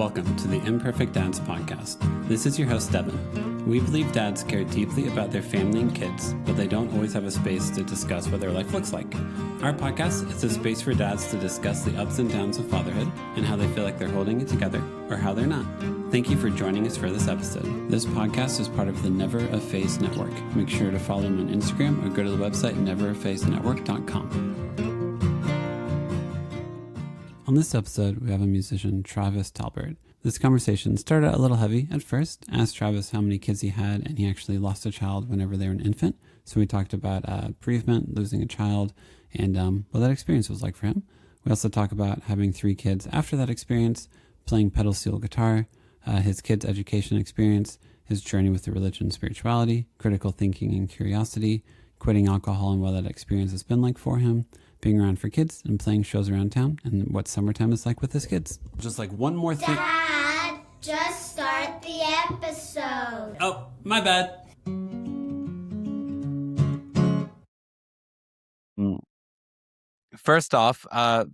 Welcome to the Imperfect Dads Podcast. This is your host, Devin. We believe dads care deeply about their family and kids, but they don't always have a space to discuss what their life looks like. Our podcast is a space for dads to discuss the ups and downs of fatherhood and how they feel like they're holding it together or how they're not. Thank you for joining us for this episode. This podcast is part of the Never a Face Network. Make sure to follow them on Instagram or go to the website neverafacenetwork.com. On this episode, we have a musician, Travis Talbert. This conversation started out a little heavy at first. I asked Travis how many kids he had, and he actually lost a child whenever they were an infant. So we talked about bereavement, losing a child, and what that experience was like for him. We also talk about having 3 kids after that experience, playing pedal steel guitar, his kids' education experience, his journey with the religion and spirituality, critical thinking and curiosity, quitting alcohol and what that experience has been like for him, being around for kids and playing shows around town, and what summertime is like with his kids. Just like one more thing. Dad, just start the episode. Oh, my bad. First off,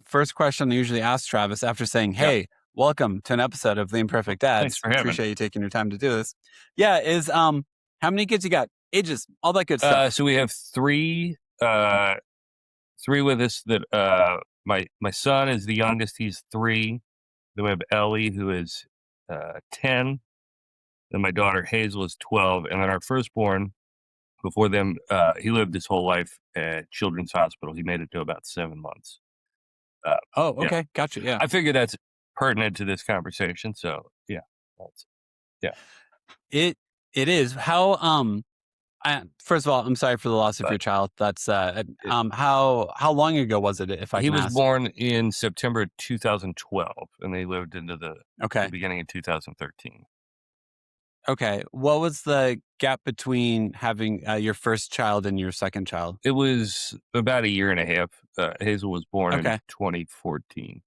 first question I usually ask Travis after saying, hey, welcome to an episode of The Imperfect Dads. Thanks for having me. Appreciate you taking your time to do this. Yeah, is how many kids you got? Ages, all that good stuff. So we have three with us that my son is the youngest. He's 3. Then we have Ellie, who is 10. Then my daughter Hazel is 12. And then our firstborn, before them, he lived his whole life at Children's Hospital. He made it to about 7 months. Okay. Yeah. Gotcha. Yeah. I figure that's pertinent to this conversation. So yeah. It is. How first of all, I'm sorry for the loss of your child. That's how long ago was it, if I He can was ask? born in September 2012, and they lived into the beginning of 2013. Okay. What was the gap between having your first child and your second child? It was about a year and a half. Hazel was born in 2014.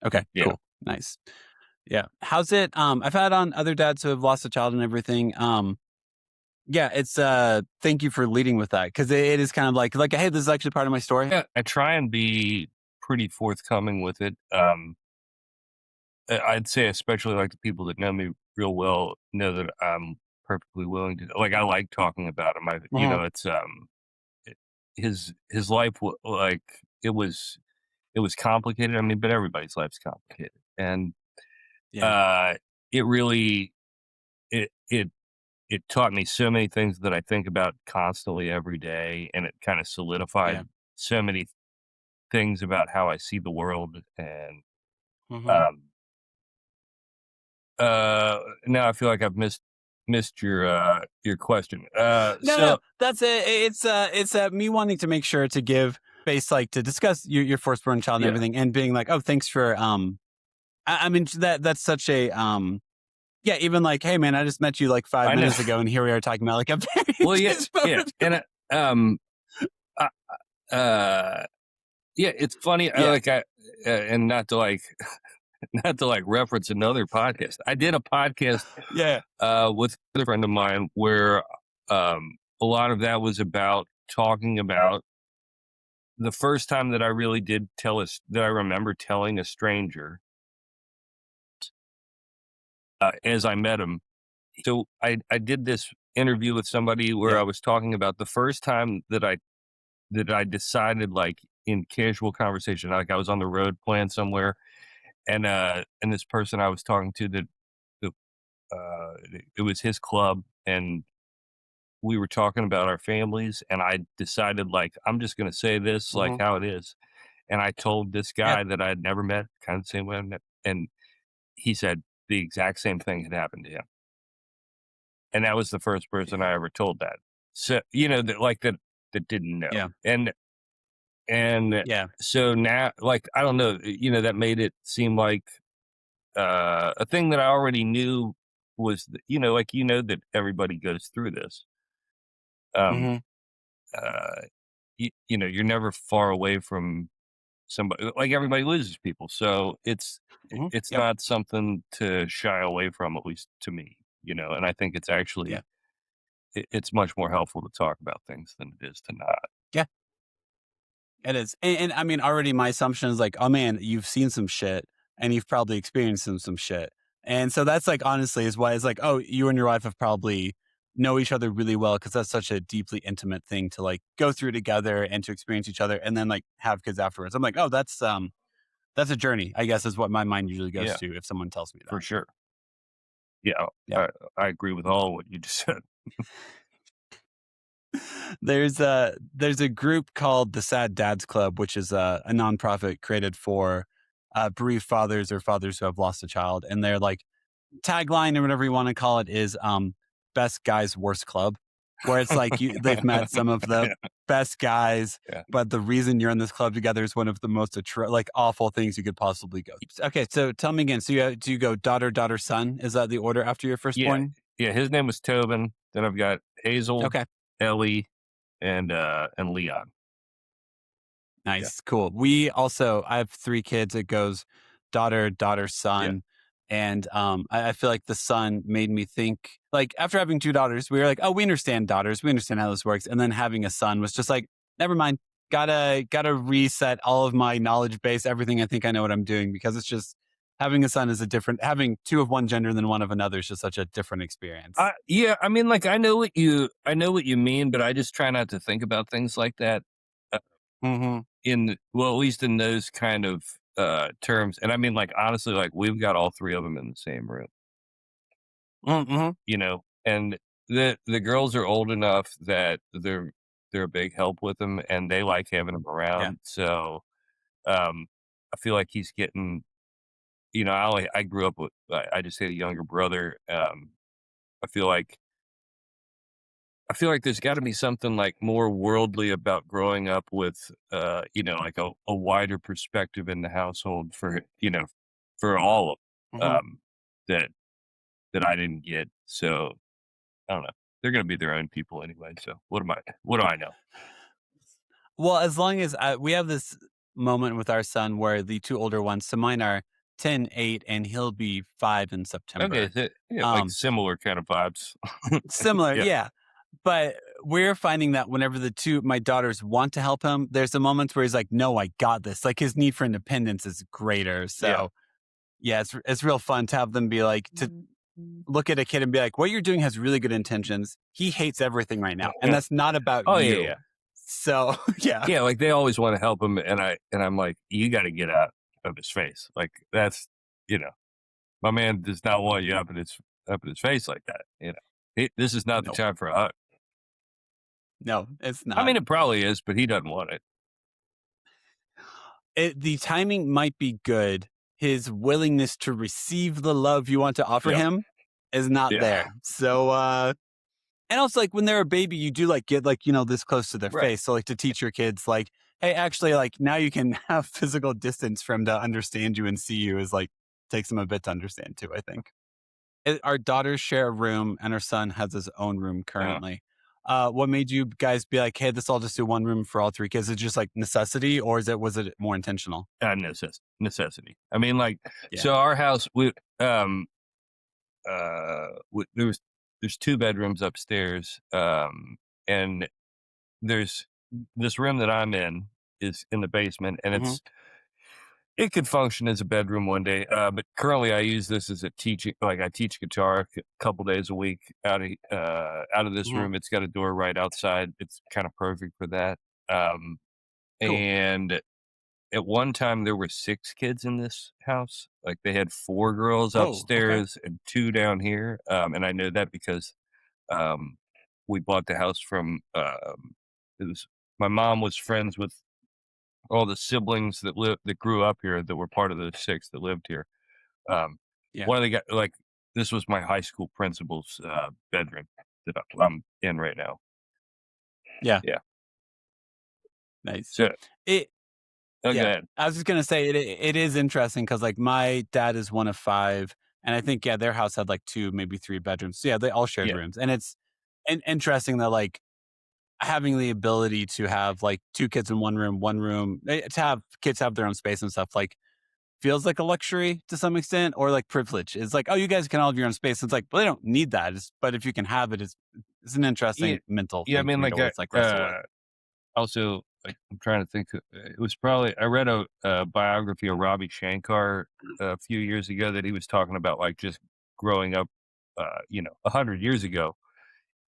Okay. Yeah. Cool. Nice. Yeah. How's it? I've had on other dads who have lost a child and everything. Yeah, it's thank you for leading with that, because it is kind of like hey, this is actually part of my story. Yeah, I try and be pretty forthcoming with it. I'd say especially like the people that know me real well know that I'm perfectly willing to, like, I like talking about him. You know, it's his life it was complicated. I mean, but everybody's life's complicated, and it really it taught me so many things that I think about constantly every day, and it kind of solidified so many things about how I see the world. And now I feel like I've missed your question. No, that's it. It's me wanting to make sure to give space, like, to discuss your firstborn child and everything, and being like, oh, thanks for I mean, that's such a yeah, even like, hey man, I just met you like 5 minutes ago, and here we are talking about like a very and it's funny. And not to reference another podcast. I did a podcast with a friend of mine where a lot of that was about talking about the first time that I really did that I remember telling a stranger as I met him. So I did this interview with somebody where I was talking about the first time that I decided, like, in casual conversation, like I was on the road playing somewhere, and this person I was talking to, it was his club, and we were talking about our families, and I decided, like, I'm just going to say this like how it is. And I told this guy that I had never met, kind of the same way I met, and he said the exact same thing had happened to him. And that was the first person I ever told that. So, you know, that didn't know. Yeah. And so now, like, I don't know, you know, that made it seem like a thing that I already knew was, you know, like, you know, that everybody goes through this. You know, you're never far away from somebody. Like, everybody loses people, so it's not something to shy away from, at least to me, you know. And I think it's actually it's much more helpful to talk about things than it is to not. Yeah, it is. And I mean, already my assumption is like, oh man, you've seen some shit. and you've probably experienced some shit. And so that's like, honestly, is why it's like, oh, you and your wife have probably know each other really well, because that's such a deeply intimate thing to like go through together and to experience each other and then like have kids afterwards. I'm like, oh, that's a journey, I guess, is what my mind usually goes Yeah. to if someone tells me that. For sure. Yeah, Yeah. I agree with all what you just said. There's a group called the Sad Dads Club, which is a nonprofit created for bereaved fathers or fathers who have lost a child, and their like tagline or whatever you want to call it is best guys worst club, where it's like they've met some of the Yeah. best guys, Yeah. but the reason you're in this club together is one of the most like awful things you could possibly go through. Okay, so tell me again. So do you go daughter, daughter, son? Is that the order after your firstborn? Yeah, his name was Tobin. Then I've got Hazel, Okay. Ellie, and Leon. Nice. Cool. I have 3 kids. It goes daughter, daughter, son. And I feel like the son made me think, like, after having 2 daughters, we were like, oh, we understand daughters. We understand how this works. And then having a son was just like, never mind. Gotta reset all of my knowledge base, everything I think I know what I'm doing, because it's just having a son is having 2 of one gender and then 1 of another is just such a different experience. Yeah, I mean, like I know what you mean, but I just try not to think about things like that. At least in those kind of terms. And I mean, like, honestly, like we've got all 3 of them in the same room, you know, and the girls are old enough that they're a big help with him and they like having him around. Yeah. So I feel like he's getting, you know, I grew up with, I just had a younger brother. I feel like there's got to be something like more worldly about growing up with, you know, like a wider perspective in the household for, you know, for all of that I didn't get. So I don't know. They're going to be their own people anyway. So what do I know? Well, as long as we have this moment with our son where the 2 older ones, so mine are 10, 8, and he'll be 5 in September. Okay. So, yeah, like similar kind of vibes. Similar. Yeah. But we're finding that whenever my daughters want to help him, there's the moments where he's like, no, I got this. Like his need for independence is greater. So yeah, it's real fun to have them be like, to look at a kid and be like, what you're doing has really good intentions. He hates everything right now. And that's not about you. Yeah. So yeah. Yeah. Like they always want to help him. And I'm like, you got to get out of his face. Like that's, you know, my man does not want you up in his face like that. You know, this is not the time for a hug. No, it's not. I mean, it probably is, but he doesn't want it. The timing might be good. His willingness to receive the love you want to offer him is not there. So, and also like when they're a baby, you do like get like, you know, this close to their face. So like to teach your kids like, hey, actually like now you can have physical distance for him to understand you and see you is like, takes them a bit to understand too, I think. Our daughters share a room and our son has his own room currently. What made you guys be like, hey, this all just do one room for all 3 kids? Is it just like necessity or was it more intentional? Necessity. I mean, like, so our house, there's 2 bedrooms upstairs. And there's this room that I'm in is in the basement and it could function as a bedroom one day. But currently I use this as a teaching, like I teach guitar a couple days a week out of this room. It's got a door right outside. It's kind of perfect for that. Cool. And at one time there were 6 kids in this house. Like they had 4 girls upstairs and 2 down here. And I know that because we bought the house from my mom was friends with all the siblings that grew up here that were part of the 6 that lived here. One of the guys, like this was my high school principal's bedroom that I'm in right now. Yeah. Nice. So I was just gonna say it is interesting because like my dad is one of 5, and I think their house had like 2, maybe 3 bedrooms. So they all shared rooms, and it's interesting that like having the ability to have like 2 kids in one room, to have kids have their own space and stuff, like feels like a luxury to some extent, or like privilege. It's like, oh, you guys can all have your own space. It's like, well, they don't need that. But if you can have it, it's an interesting mental thing. I mean, like, wrestle with. also I'm trying to think. It was probably I read a biography of Ravi Shankar a few years ago that he was talking about like just growing up, 100 years ago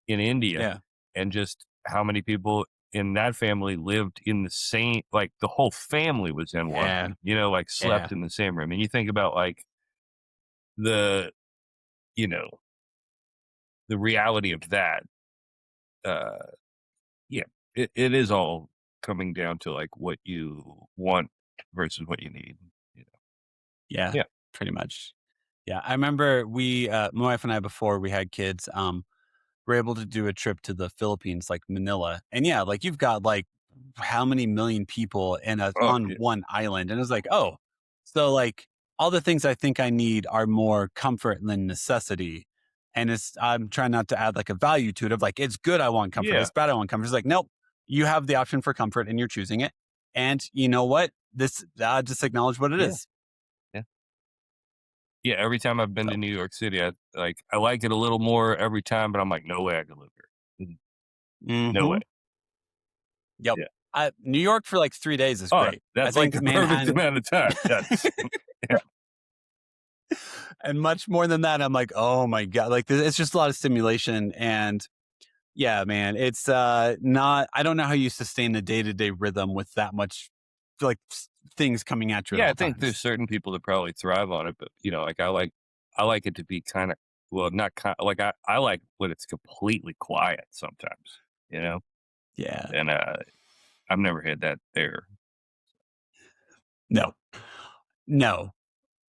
in India, Yeah. and just how many people in that family lived in the same, like the whole family was in one Yeah. room, like Yeah. slept in the same room. And you think about like the, you know, the reality of that. Uh, yeah, it is all coming down to like what you want versus what you need. You know? Yeah. Yeah. Pretty much. Yeah. I remember my wife and I, before we had kids, were able to do a trip to the Philippines, like Manila. And yeah, like you've got like how many million people Oh, on yeah. one island. And it's like, oh, so like all the things I think I need are more comfort than necessity. And I'm trying not to add like a value to it of like, it's good. I want comfort. Yeah. It's bad. I want comfort. It's like, nope, you have the option for comfort and you're choosing it. And you know what? Just acknowledge what it Yeah. is. Yeah. Yeah. Every time I've been So, to New York City, I like it a little more every time, but I'm like, no way I could live here. No way. mhm. Yep. Yeah. New York for like 3 days is Oh, great. I that's like think the perfect Manhattan, amount of time. Yes. Yeah. and much more than that, I'm like, oh my God. Like, it's just a lot of stimulation. And yeah, man, it's not, I don't know how you sustain the day to day rhythm with that much like things coming at you at Yeah, I all think there's times. certain people that probably thrive on it, but like I like it to be kind of, well, not kind like I like when it's completely quiet sometimes, you know, Yeah. and I've never had that there. No, no,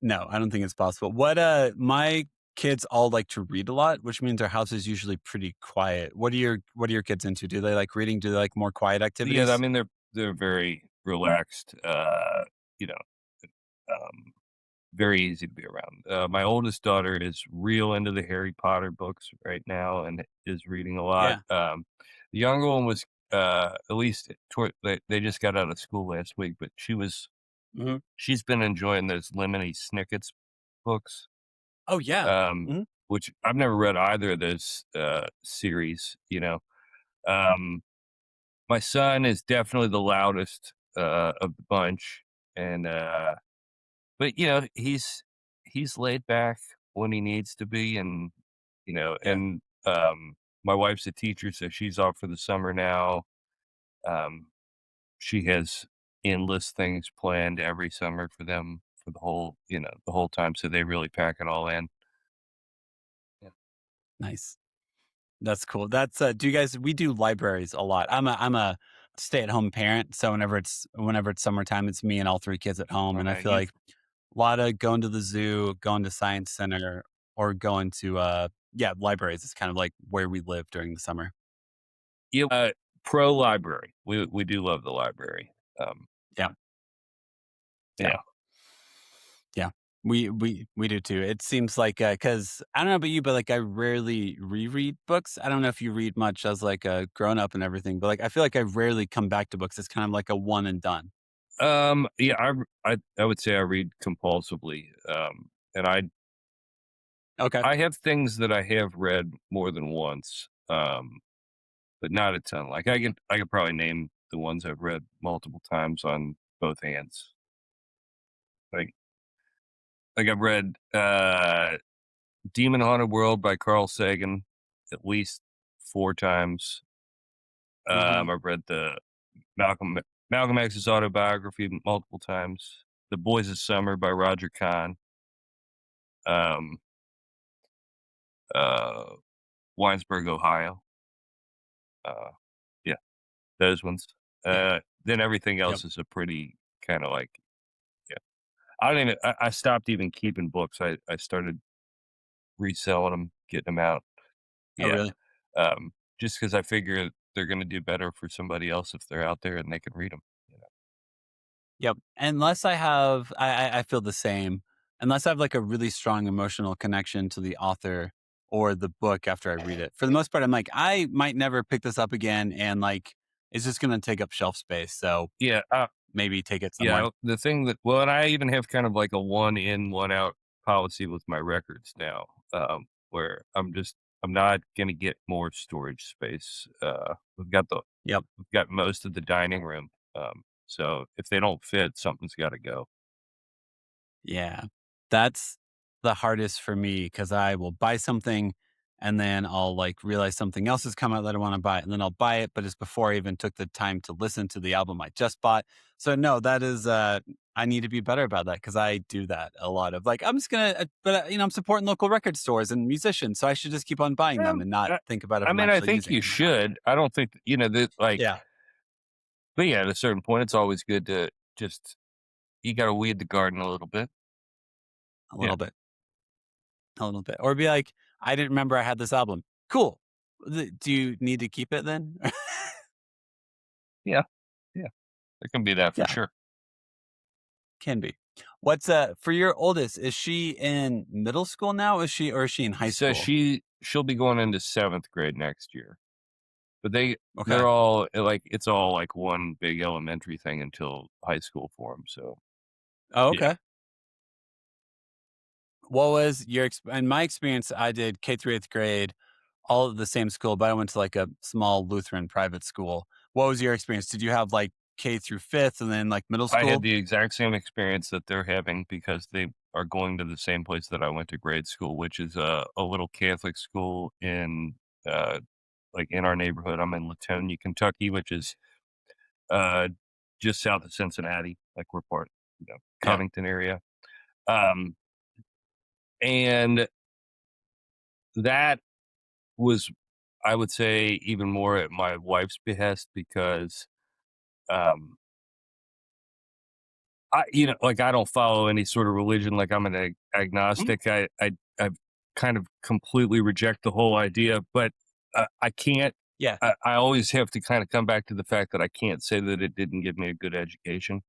no, I don't think it's possible. My kids all like to read a lot, which means our house is usually pretty quiet. What are your kids into? Do they like reading? Do they like more quiet Yeah, I activities? mean they're very relaxed, you know, um, very easy to be around. My oldest daughter is real into the Harry Potter books right now and is reading a lot. Yeah. The younger one was, at least they just got out of school last week, but Mhm. she's been enjoying those Lemony Snicket's books, Oh yeah. um, Mhm. which I've never read either of those series. Um, my son is definitely the loudest of the bunch, and but he's laid back when he needs to be, and Yeah. my wife's a teacher, so she's off for the summer now. Um, she has endless things planned every summer for them for the whole time, so they really pack it all in. Yeah. Nice. That's cool. Do you guys, we do libraries a lot. I'm a stay-at-home parent, so whenever it's summertime, it's me and all three kids at home. Oh, And I man, feel like a lot of going to the zoo, going to science center, or going to yeah, libraries is kind of like where we live during the summer. pro library. We do love the library. Um, Yeah. Yeah. yeah. Yeah. We do too. It seems like because I don't know about you, but like I rarely reread books. I don't know if you read much as like a grown up and everything, but like I feel like I rarely come back to books. It's kind of like a one and done. Yeah, I would say I read compulsively. And Okay. I have things that I have read more than once. But not a ton. Like I could probably name the ones I've read multiple times on both hands. Like I've read Demon Haunted World by Carl Sagan at least 4 times. Hmm. I've read the Malcolm X's autobiography multiple times. The Boys of Summer by Roger Kahn. Um, uh, Winesburg, Ohio. Uh, yeah, those ones. Yeah. Then everything Yep. else is a pretty kind of like, yeah. I don't even. I stopped even keeping books. I started reselling them, getting them out. Oh, Yeah, really? just because I figure they're gonna do better for somebody else if they're out there and they can read them. Yep. Unless I have, I feel the same. Unless I have like a really strong emotional connection to the author or the book after I read it. For the most part, I'm like, I might never pick this up again, and like, it's just gonna take up shelf space. So Yeah, maybe take it somewhere. yeah. The thing that, well, and I even have kind of like a one in, one out policy with my records now, where I'm not gonna get more storage space. We've got Yep. most of the dining room. So if they don't fit, something's got to go. Yeah. That's the hardest for me because I will buy something and then I'll like realize something else has come out that I want to buy. And then I'll buy it, but it's before I even took the time to listen to the album I just bought. So no, that is I need to be better about that because I do that a lot of like, I'm just gonna but I'm supporting local record stores and musicians, so I should just keep on buying them Um, and not I, think about if I I'm mean, I actually think using you them or not. should. I don't think that like, Yeah, but yeah, at a certain point, it's always good to just you got to weed the garden a little bit. a Yeah, little bit. A little bit. Or be like, I didn't remember I had this album. Cool. Do you need to keep it then? yeah, yeah. It can be that for Yeah, sure. can be. What's for your oldest? Is she in middle school now? Is she in high So school? she'll be going into 7th grade next year. But Okay. they're all like it's all like one big elementary thing until high school for them. So Oh, yeah, okay. What was your in my experience? I did K through 8th grade, all at the same school, but I went to like a small Lutheran private school. What was your experience? Did you have like K through 5th and then like middle I had school? the exact same experience that they're having because they are going to the same place that I went to grade school, which is a little Catholic school in uh like in our neighborhood. I'm in Latonia, Kentucky, which is uh just south of Cincinnati, like we're part, Yeah. Covington area. Um and that was, I would say, even more at my wife's behest because um like I don't follow any sort of religion. Like I'm an Mhm. agnostic. I kind of completely reject the whole idea, but I can't. Yeah. I always have to kind of come back to the fact that I can't say that it didn't give me a good education,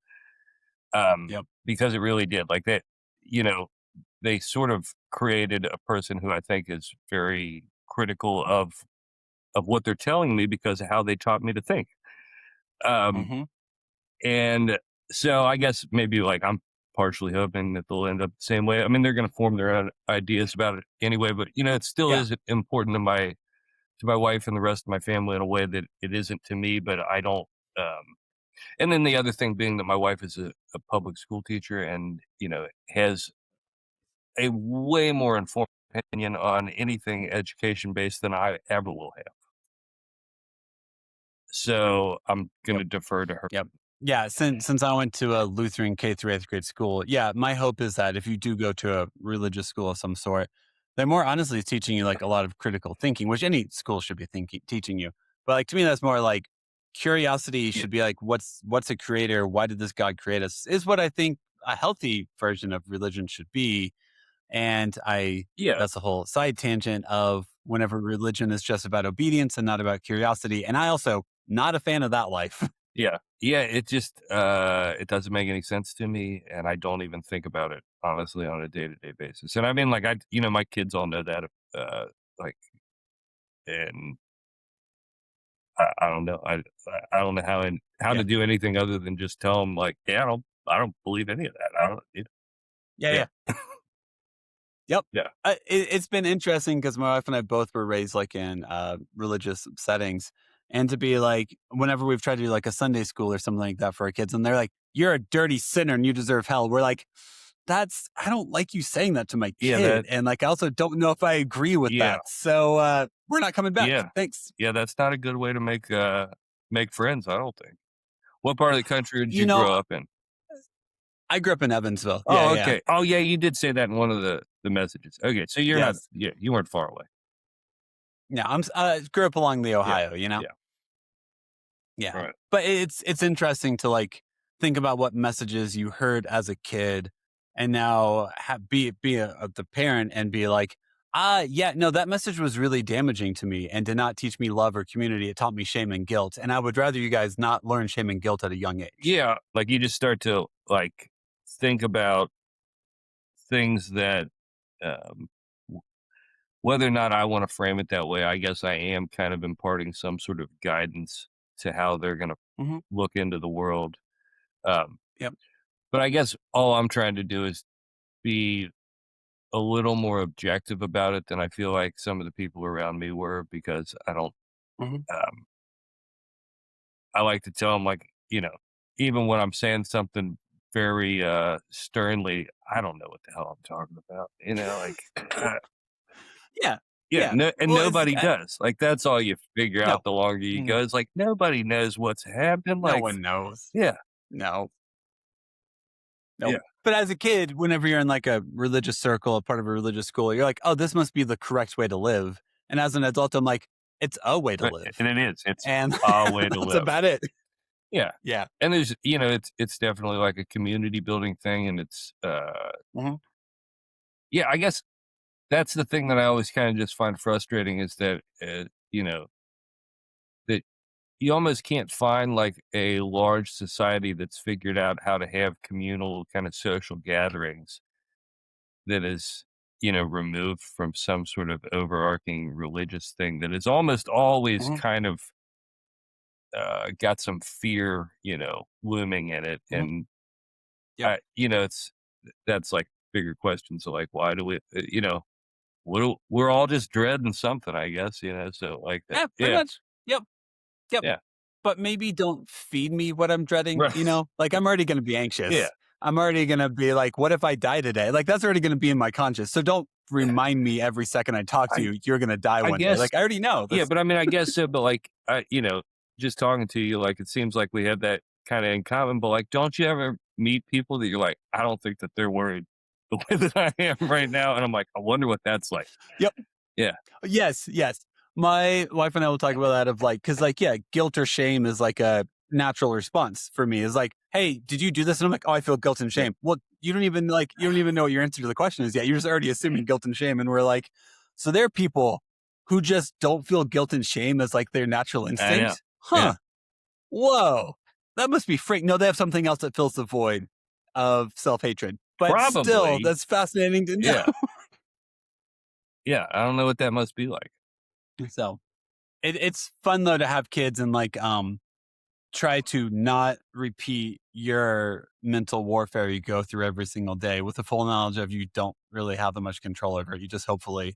Yep. because it really did. Like that, you know, they sort of created a person who I think is very critical of what they're telling me because of how they taught me to think. Um, Mm-hmm. And so I guess maybe like I'm partially hoping that they'll end up the same way. I mean, they're going to form their own ideas about it anyway, but it still Yeah. is important to my wife and the rest of my family in a way that it isn't to me, but I don't and then the other thing being that my wife is a public school teacher and, has a way more informed opinion on anything education based than I ever will have. So I'm going Yep. to defer to her. Yep. Yeah, since I went to a Lutheran K through 8th grade school, yeah, my hope is that if you do go to a religious school of some sort, they're more honestly teaching you like a lot of critical thinking, which any school should be thinking teaching you. But like to me, that's more like curiosity Yeah. should be like, what's a creator? Why did this God create us? Is what I think a healthy version of religion should be. And Yeah. that's a whole side tangent of whenever religion is just about obedience and not about curiosity. And I also not a fan of that life. Yeah. Yeah, it just, it doesn't make any sense to me, and I don't even think about it, honestly, on a day-to-day basis, and I mean, like, my kids all know that, like, and I don't know, I don't know how to Yeah. do anything other than just tell them, like, "Yeah, I don't believe any of that, I don't," Yeah. yeah, Yeah. Yep. yeah, It's been interesting because my wife and I both were raised like in religious settings. And to be like, whenever we've tried to do like a Sunday school or something like that for our kids, and they're like, you're a dirty sinner and you deserve hell. We're like, I don't like you saying that to my yeah, kid. And like, I also don't know if I agree with yeah, that. So we're not coming back. yeah, Thanks. yeah, that's not a good way to make friends, I don't think. What part of the country did You you know, grow up in? I grew up in Evansville. Yeah. Oh, Yeah. okay. Oh, yeah, you did say that in one of the messages. Okay, so you're not Yes. yeah, you weren't far away. Yeah. Grew up along the Yeah, Ohio, you know? yeah, Yeah. right. But it's interesting to like think about what messages you heard as a kid and now the parent and be like, yeah, no, that message was really damaging to me and did not teach me love or community. It taught me shame and guilt. And I would rather you guys not learn shame and guilt at a young age. Yeah, like, you just start to, like, think about things that, um, w whether or not I wanna frame it that way, I guess I am kind of imparting some sort of guidance to how they're gonna Hmm. look into the world, um, Yep. but I guess all I'm trying to do is be a little more objective about it than I feel like some of the people around me were because I don't, Hmm. I like to tell them, like, even when I'm saying something very sternly, I don't know what the hell I'm talking about. Yeah. Yeah, and Well, nobody does. Like, that's all you figure no. out the longer you go. It's like, nobody knows what's happened. No Like, one knows. yeah, No. yeah, But as a kid, whenever you're in like a religious circle, a part of a religious school, you're like, oh, this must be the correct way to live. And as an adult, I'm like, it's a way to right, live. and it is. It's And a way to that's live. about it. Yeah, Yeah. and there's, it's definitely like a community building thing, and it's, Mhm. yeah, I guess that's the thing that I always kind of just find frustrating is that, that you almost can't find like a large society that's figured out how to have communal kind of social gatherings that is, removed from some sort of overarching religious thing that is almost always Mhm. kind of got some fear, looming in it. Mhm. And, Yep. that's like bigger questions of like, why do we, we're all just dreading something, I guess, so like that. Yeah, pretty Yeah. much. Yep. Yep. Yeah. But maybe don't feed me what I'm dreading, Right. Like, I'm already gonna be anxious. Yeah. I'm already gonna be like, what if I die today? Like, that's already gonna be in my conscience. So don't remind me every second I talk to you, you're gonna die I one day. guess, Like, I already know. yeah, That's but I mean, I guess so, but like, just talking to you, like, it seems like we have that kind of in common, but like, don't you ever meet people that you're like, I don't think that they're worried the way that I am right now? And I'm like, I wonder what that's like. Yep. Yeah. Yes. My wife and I will talk about that of like, cause like, yeah, guilt or shame is like a natural response for me. Is like, hey, did you do this? And I'm like, oh, I feel guilt and shame. Well, you don't even know what your answer to the question is yet. You're just already assuming guilt and shame. And we're like, so there are people who just don't feel guilt and shame as like their natural I know. instinct. Huh. Yeah. Whoa. That must be freak. No, they have something else that fills the void of self-hatred. But still, Probably. that's fascinating to know. Yeah. Yeah. I don't know what that must be like. So it's fun though to have kids and like try to not repeat your mental warfare you go through every single day with the full knowledge of you don't really have that much control over it. You just hopefully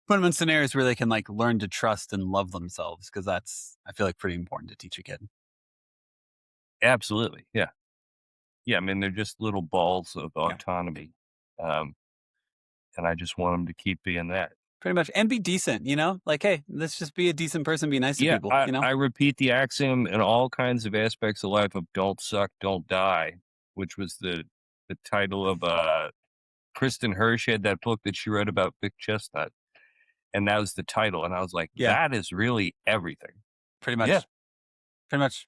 put them in scenarios where they can like learn to trust and love themselves, because that's, I feel like, pretty important to teach a kid. Absolutely. Yeah. Yeah. I mean, they're just little balls of autonomy. And I just want them to keep being that. Pretty much. And be decent, like, hey, let's just be a decent person, be nice to people, I repeat the axiom in all kinds of aspects of life of don't suck, don't die, which was the title of Kristen Hirsch had that book that she wrote about Vic Chestnut. And that was the title. And I was like, that is really everything. Pretty much. Yeah. Pretty much.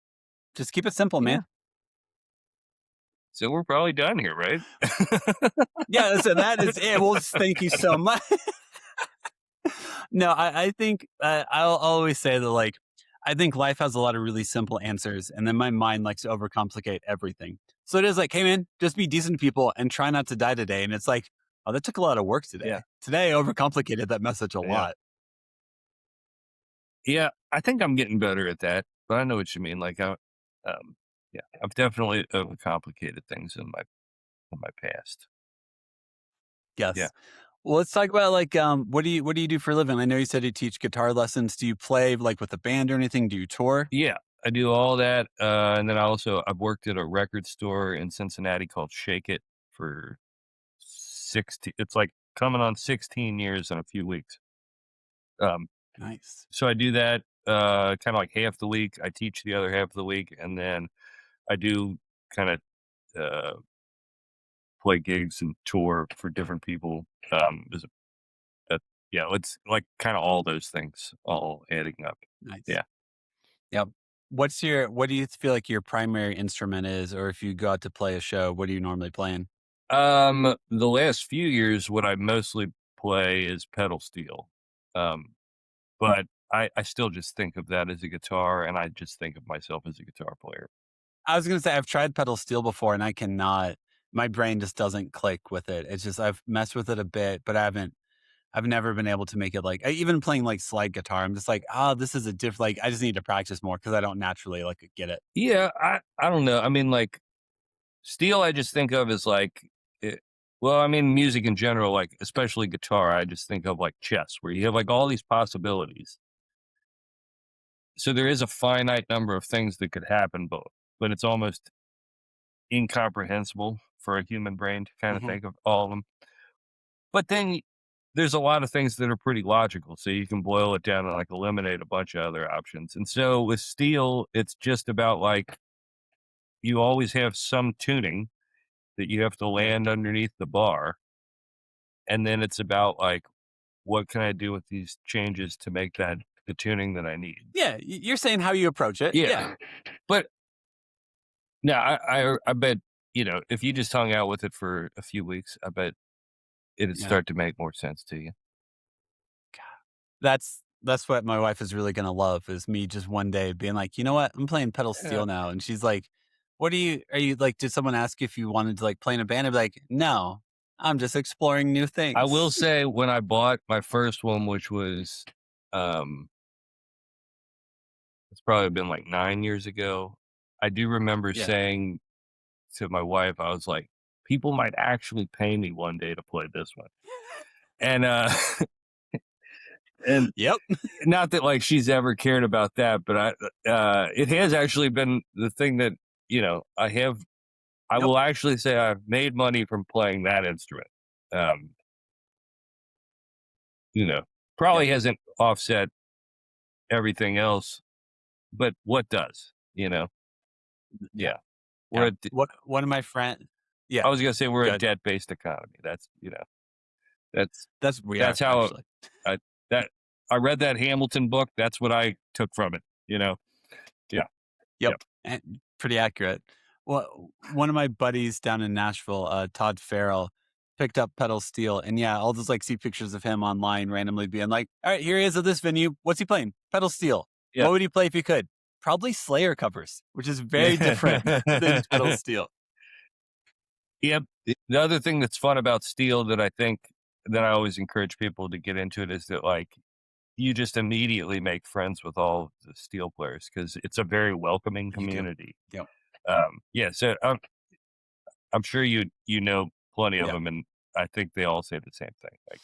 Just keep it simple, man. So we're probably done here, right? Yeah, so that is it. Well, thank you so much. No, I think I'll always say that, like, I think life has a lot of really simple answers, and then my mind likes to overcomplicate everything. So it is like, hey, man, just be decent to people and try not to die today. And it's like, oh, that took a lot of work today. Yeah. Today I overcomplicated that message a lot. Yeah, I think I'm getting better at that, but I know what you mean. Like, I've definitely overcomplicated things in my past. Yes. Yeah. Well, let's talk about like, what do you do for a living? I know you said you teach guitar lessons. Do you play like with a band or anything? Do you tour? Yeah, I do all that, and then I've worked at a record store in Cincinnati called Shake It for 16. It's like coming on 16 years in a few weeks. Nice. So I do that kind of like half the week. I teach the other half of the week, and then I do kind of play gigs and tour for different people. It's like kind of all those things all adding up. Nice. Yeah. Yep. What do you feel like your primary instrument is, or if you go out to play a show, what are you normally playing? The last few years, what I mostly play is pedal steel. But I still just think of that as a guitar, and I just think of myself as a guitar player. I was going to say, I've tried pedal steel before and I cannot, my brain just doesn't click with it. It's just, I've messed with it a bit, but I've never been able to make it like, even playing like slide guitar, I'm just like, this is a like, I just need to practice more because I don't naturally like get it. Yeah, I don't know. I mean, like, steel, I just think of as like, well, I mean, music in general, like, especially guitar, I just think of like chess, where you have like all these possibilities. So there is a finite number of things that could happen, but but it's almost incomprehensible for a human brain to kind of think of all of them. But then there's a lot of things that are pretty logical. So you can boil it down and like eliminate a bunch of other options. And so with steel, it's just about like you always have some tuning that you have to land underneath the bar. And then it's about like, what can I do with these changes to make that the tuning that I need? Yeah, you're saying how you approach it. Yeah. But no, I bet, if you just hung out with it for a few weeks, I bet it'd start to make more sense to you. That's what my wife is really gonna love, is me just one day being like, you know what, I'm playing pedal steel now, and she's like, are you like? Did someone ask you if you wanted to like play in a band? I'd be like, no, I'm just exploring new things. I will say when I bought my first one, which was, it's probably been like 9 years ago. I do remember saying to my wife, I was like, people might actually pay me one day to play this one. And, and not that like she's ever cared about that, but it has actually been the thing that, I will actually say I've made money from playing that instrument. Probably hasn't offset everything else, but what does, Yeah. One of my friends. Yeah. I was going to say we're a debt-based economy. That's, that's how actually. I read that Hamilton book. That's what I took from it, Yeah. Yep. And pretty accurate. Well, one of my buddies down in Nashville, Todd Farrell, picked up pedal steel, and I'll just like see pictures of him online randomly being like, all right, here he is at this venue. What's he playing? Pedal steel. Yeah. What would he play if he could? Probably Slayer covers, which is very different than pedal steel. Yep. The other thing that's fun about steel that I think that I always encourage people to get into it is that like you just immediately make friends with all the steel players because it's a very welcoming community. So I'm sure you know plenty of them, and I think they all say the same thing. Like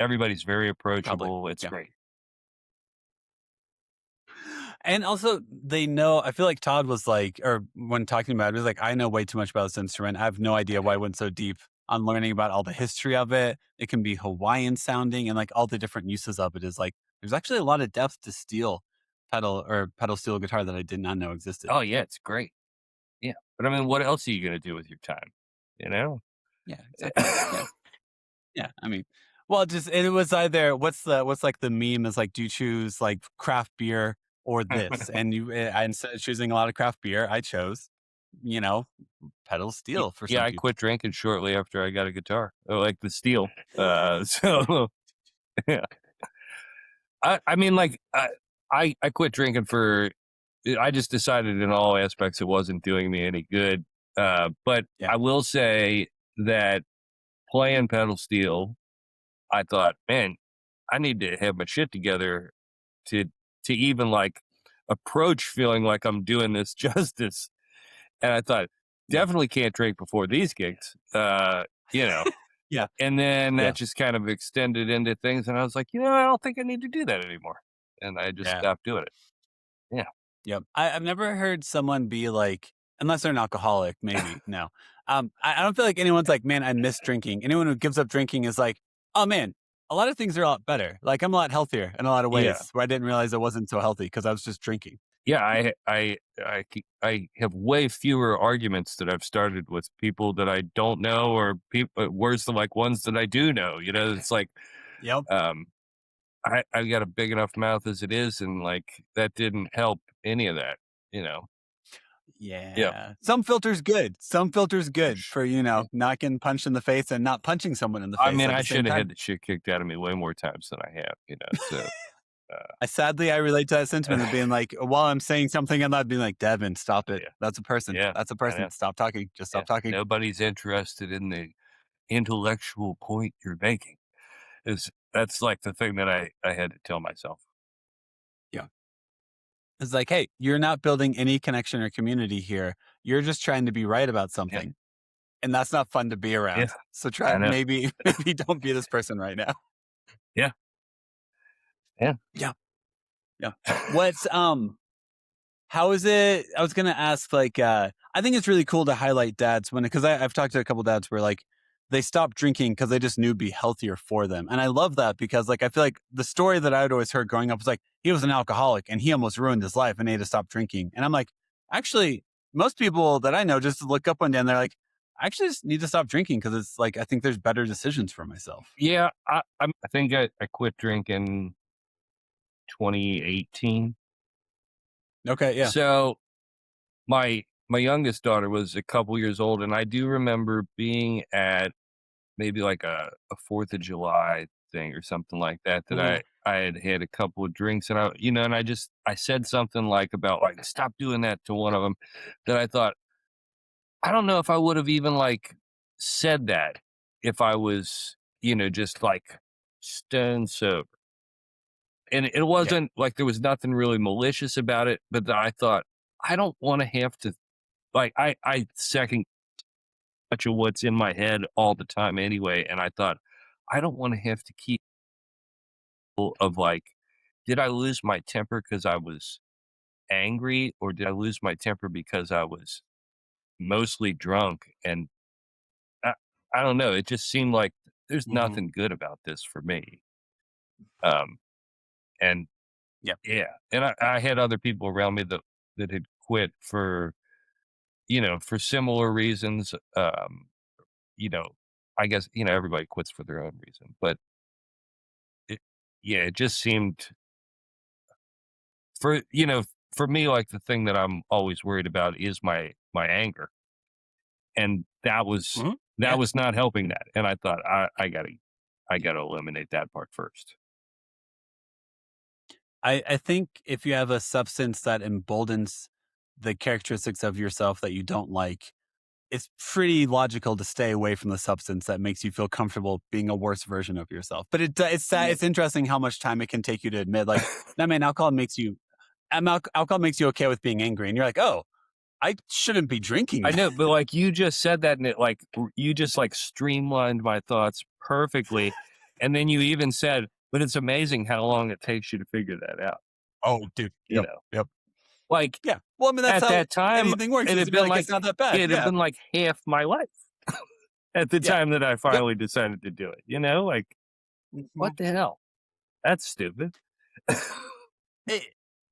everybody's very approachable. It's great. And also, they know, I feel like Todd was like, or when talking about it, he was like, I know way too much about this instrument. I have no idea why I went so deep on learning about all the history of it. It can be Hawaiian sounding, and like all the different uses of it is like, there's actually a lot of depth to steel pedal steel guitar that I did not know existed. Oh, yeah, it's great. Yeah. But I mean, what else are you going to do with your time? Yeah, exactly. Yeah. I mean, well, it was either what's like the meme is like, do you choose like craft beer or this? And instead of choosing a lot of craft beer, I chose, pedal steel for some people. I quit drinking shortly after I got a guitar, like the steel. So yeah, I mean, like I quit drinking I just decided in all aspects it wasn't doing me any good. But I will say that playing pedal steel, I thought, man, I need to have my shit together to even like approach feeling like I'm doing this justice. And I thought, definitely can't drink before these gigs, Yeah. And then that just kind of extended into things. And I was like, I don't think I need to do that anymore. And I just stopped doing it. Yeah. Yep. I've never heard someone be like, unless they're an alcoholic, maybe. No. I don't feel like anyone's like, man, I miss drinking. Anyone who gives up drinking is like, oh man, a lot of things are a lot better. Like I'm a lot healthier in a lot of ways where I didn't realize I wasn't so healthy because I was just drinking. Yeah, I have way fewer arguments that I've started with people that I don't know, or people worse than like ones that I do know. It's like, I got a big enough mouth as it is, and like that didn't help any of that. Yeah. Some filters good. Some filters good for, not getting punched in the face and not punching someone in the face. I mean, I should have had the shit kicked out of me way more times than I have, so. I relate to that sentiment of being like, while I'm saying something, I'm not being like, Devin, stop it. That's a person. That's a person. Stop talking. Just stop talking. Nobody's interested in the intellectual point you're making. That's like the thing that I had to tell myself. Yeah. It's like, hey, you're not building any connection or community here. You're just trying to be right about something. Yeah. And that's not fun to be around. Yeah. So maybe don't be this person right now. Yeah. Yeah. What's How is it? I was going to ask, like, I think it's really cool to highlight dads because I've talked to a couple dads where like they stopped drinking because they just knew it'd be healthier for them. And I love that because like, I feel like the story that I'd always heard growing up was like, he was an alcoholic and he almost ruined his life and he had to stop drinking. And I'm like, actually, most people that I know just look up one day and they're like, I actually just need to stop drinking because it's like, I think there's better decisions for myself. Yeah, I think I quit drinking 2018. Okay. Yeah. So my youngest daughter was a couple years old, and I do remember being at maybe like a 4th of July thing or something like that, that Mhm. I had a couple of drinks, and I said something like about like, stop doing that to one of them, that I thought, I don't know if I would have even like said that if I was, just like stone sober. And it Yeah. wasn't like there was nothing really malicious about it, but I thought, I don't want to have to, like, I second much of what's in my head all the time anyway. And I thought, I don't want to have to keep of like, did I lose my temper because I was angry, or did I lose my temper because I was mostly drunk? And I, I don't know. It just seemed like there's Mhm. nothing good about this for me. Um, and Yeah. yeah, and I had other people around me that had quit for, for similar reasons. You know, I guess, everybody quits for their own reason, but it, yeah, it just seemed for, for me, like the thing that I'm always worried about is my anger. And that was, Mhm. Yeah. not helping that. And I thought I gotta eliminate that part first. I think if you have a substance that emboldens the characteristics of yourself that you don't like, it's pretty logical to stay away from the substance that makes you feel comfortable being a worse version of yourself. But it's sad. Yeah. It's interesting how much time it can take you to admit, like, no, man, alcohol makes you okay with being angry, and you're like, oh, I shouldn't be drinking. I know, but like you just said that, and you just like streamlined my thoughts perfectly. And then you even said, but it's amazing how long it takes you to figure that out. Oh, dude. You Yep. know, Yep. like Yeah. Well, I mean, that's at how that time, anything works. it Is had to be been like, like it's not that bad. it had Yeah. been like half my life at the Yeah. time that I Yep. finally decided to do it. Like Mhm. what the hell? That's stupid. Eh,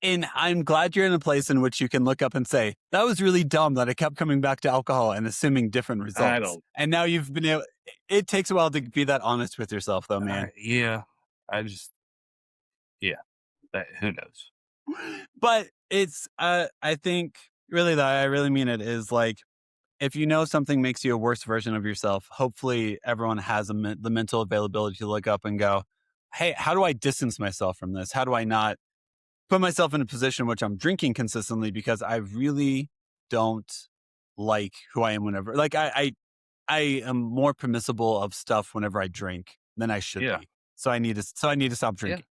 and I'm glad you're in a place in which you can look up and say, that was really dumb that I kept coming back to alcohol and assuming different I results. don't. And now you've been able, it takes a while to be that honest with yourself, though, man. Yeah, I just yeah. Who knows? But it's, I think really that I really mean it is like, if you know something makes you a worse version of yourself, hopefully everyone has the mental availability to look up and go, hey, how do I distance myself from this? How do I not put myself in a position in which I'm drinking consistently because I really don't like who I am whenever like I am more permissible of stuff whenever I drink than I should Yeah, be. So I need to stop yeah, drinking.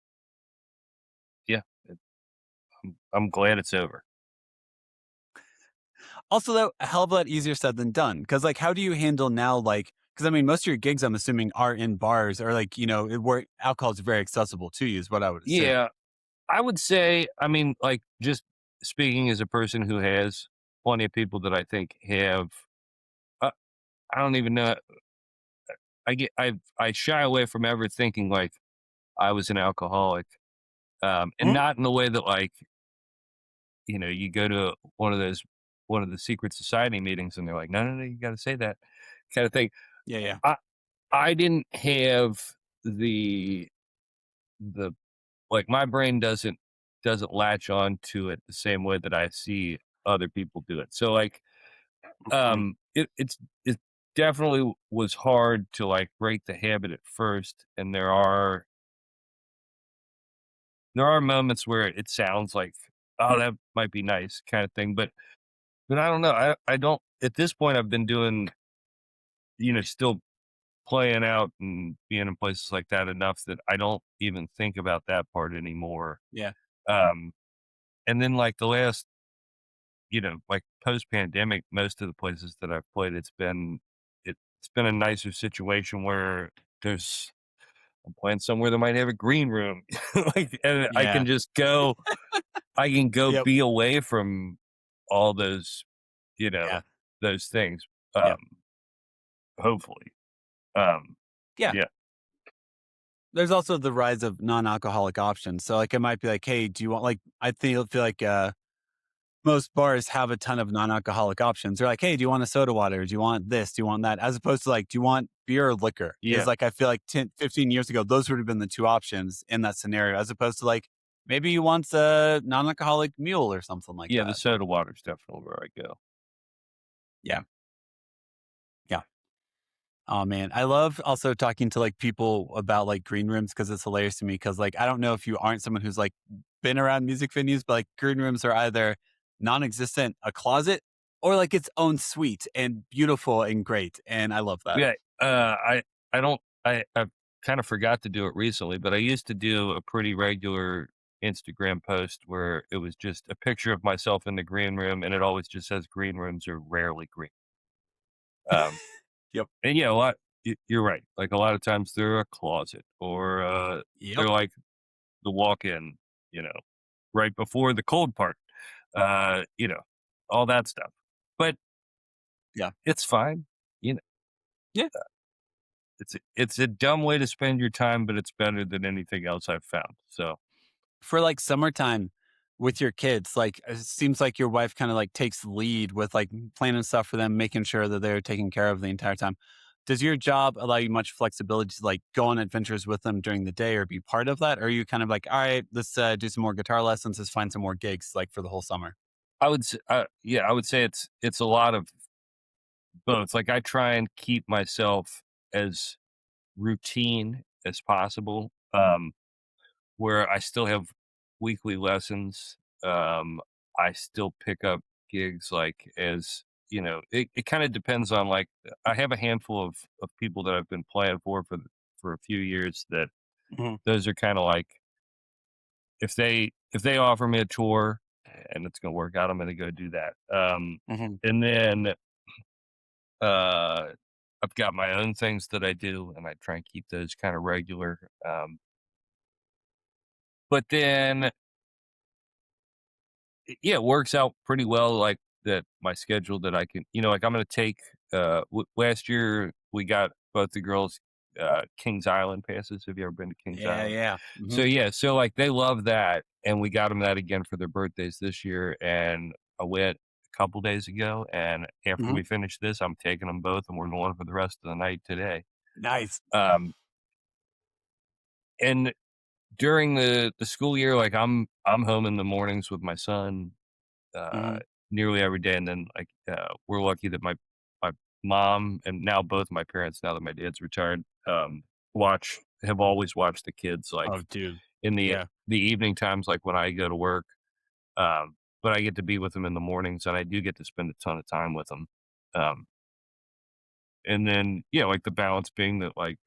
yeah. I'm glad it's over. Also though, a hell of a lot easier said than done. Cause like how do you handle now like because I mean most of your gigs I'm assuming are in bars or like, where alcohol is very accessible to you is what I would assume. Yeah, I would say, I mean, like, just speaking as a person who has plenty of people that I think have, uh, I don't even know. I shy away from ever thinking like I was an alcoholic, and Mhm. not in the way that like, you go to one of the secret society meetings and they're like, no, no, no, you got to say that kind of thing. Yeah, yeah. I, I didn't have the like my brain doesn't latch on to it the same way that I see other people do it. So like Mhm. it definitely was hard to like break the habit at first, and there are moments where it sounds like, oh, that might be nice kind of thing, but I don't know. I don't at this point I've been doing, still playing out and being in places like that enough that I don't even think about that part anymore. Yeah. Um and then like the last, like post pandemic, most of the places that I've played, it's been a nicer situation where there's I'm playing somewhere that might have a green room, like, and I Yeah. can just go I can go Yep. be away from all those, Yeah. those things. Yep. Hopefully. Yeah. Yeah. There's also the rise of non-alcoholic options. So like it might be like, hey, do you want like I feel like most bars have a ton of non-alcoholic options. They're like, hey, do you want a soda water? Do you want this? Do you want that? As opposed to like, do you want beer or liquor? Yeah. Is like I feel like 10, 15 years ago, those would have been the two options in that scenario, as opposed to like maybe you want a non-alcoholic mule or something like Yeah, that. the soda water's definitely where I go. Yeah. Yeah. Oh man, I love also talking to like people about like green rooms because it's hilarious to me. Because like I don't know if you aren't someone who's like been around music venues, but like green rooms are either non-existent, a closet, or like its own suite and beautiful and great. And I love that. Yeah, I kind of forgot to do it recently, but I used to do a pretty regular Instagram post where it was just a picture of myself in the green room, and it always just says green rooms are rarely green. Yep. And yeah, a lot. You're right. Like a lot of times they're a closet, or Yep. they're like the walk-in, right before the cold part, all that stuff. But Yeah. it's fine. Yeah. It's a dumb way to spend your time, but it's better than anything else I've found. So For like summertime with your kids, like it seems like your wife kind of like takes the lead with like planning stuff for them, making sure that they're taken care of the entire time. Does your job allow you much flexibility to like go on adventures with them during the day or be part of that? Or are you kind of like, all right, let's do some more guitar lessons, let's find some more gigs like for the whole summer? I would say, I would say it's a lot of both. Like I try and keep myself as routine as possible, where I still have weekly lessons. I still pick up gigs like as it kind of depends on like I have a handful of people that I've been playing for a few years that Mhm. those are kind of like if they offer me a tour and it's gonna work out, I'm gonna go do that. Mhm. And then uh I've got my own things that I do and I try and keep those kind of regular. But then yeah, it works out pretty well, like, that my schedule that I can like, I'm gonna take, last year, we got both the girls, Kings Island passes. Have you ever been to Kings Yeah, Island? yeah. So, Mhm. yeah, so, like, they love that, and we got them that again for their birthdays this year, and I went a couple days ago, and after Mhm. we finish this, I'm taking them both, and we're going for the rest of the night today. Nice. Um, and during the school year, like, I'm home in the mornings with my son, uh, Mhm. nearly every day. And then like we're lucky that my mom and now both my parents, now that my dad's retired, have always watched the kids like Oh, dude. in the Yeah. the evening times, like when I go to work. But I get to be with them in the mornings, and I do get to spend a ton of time with them. Um, and then like the balance being that like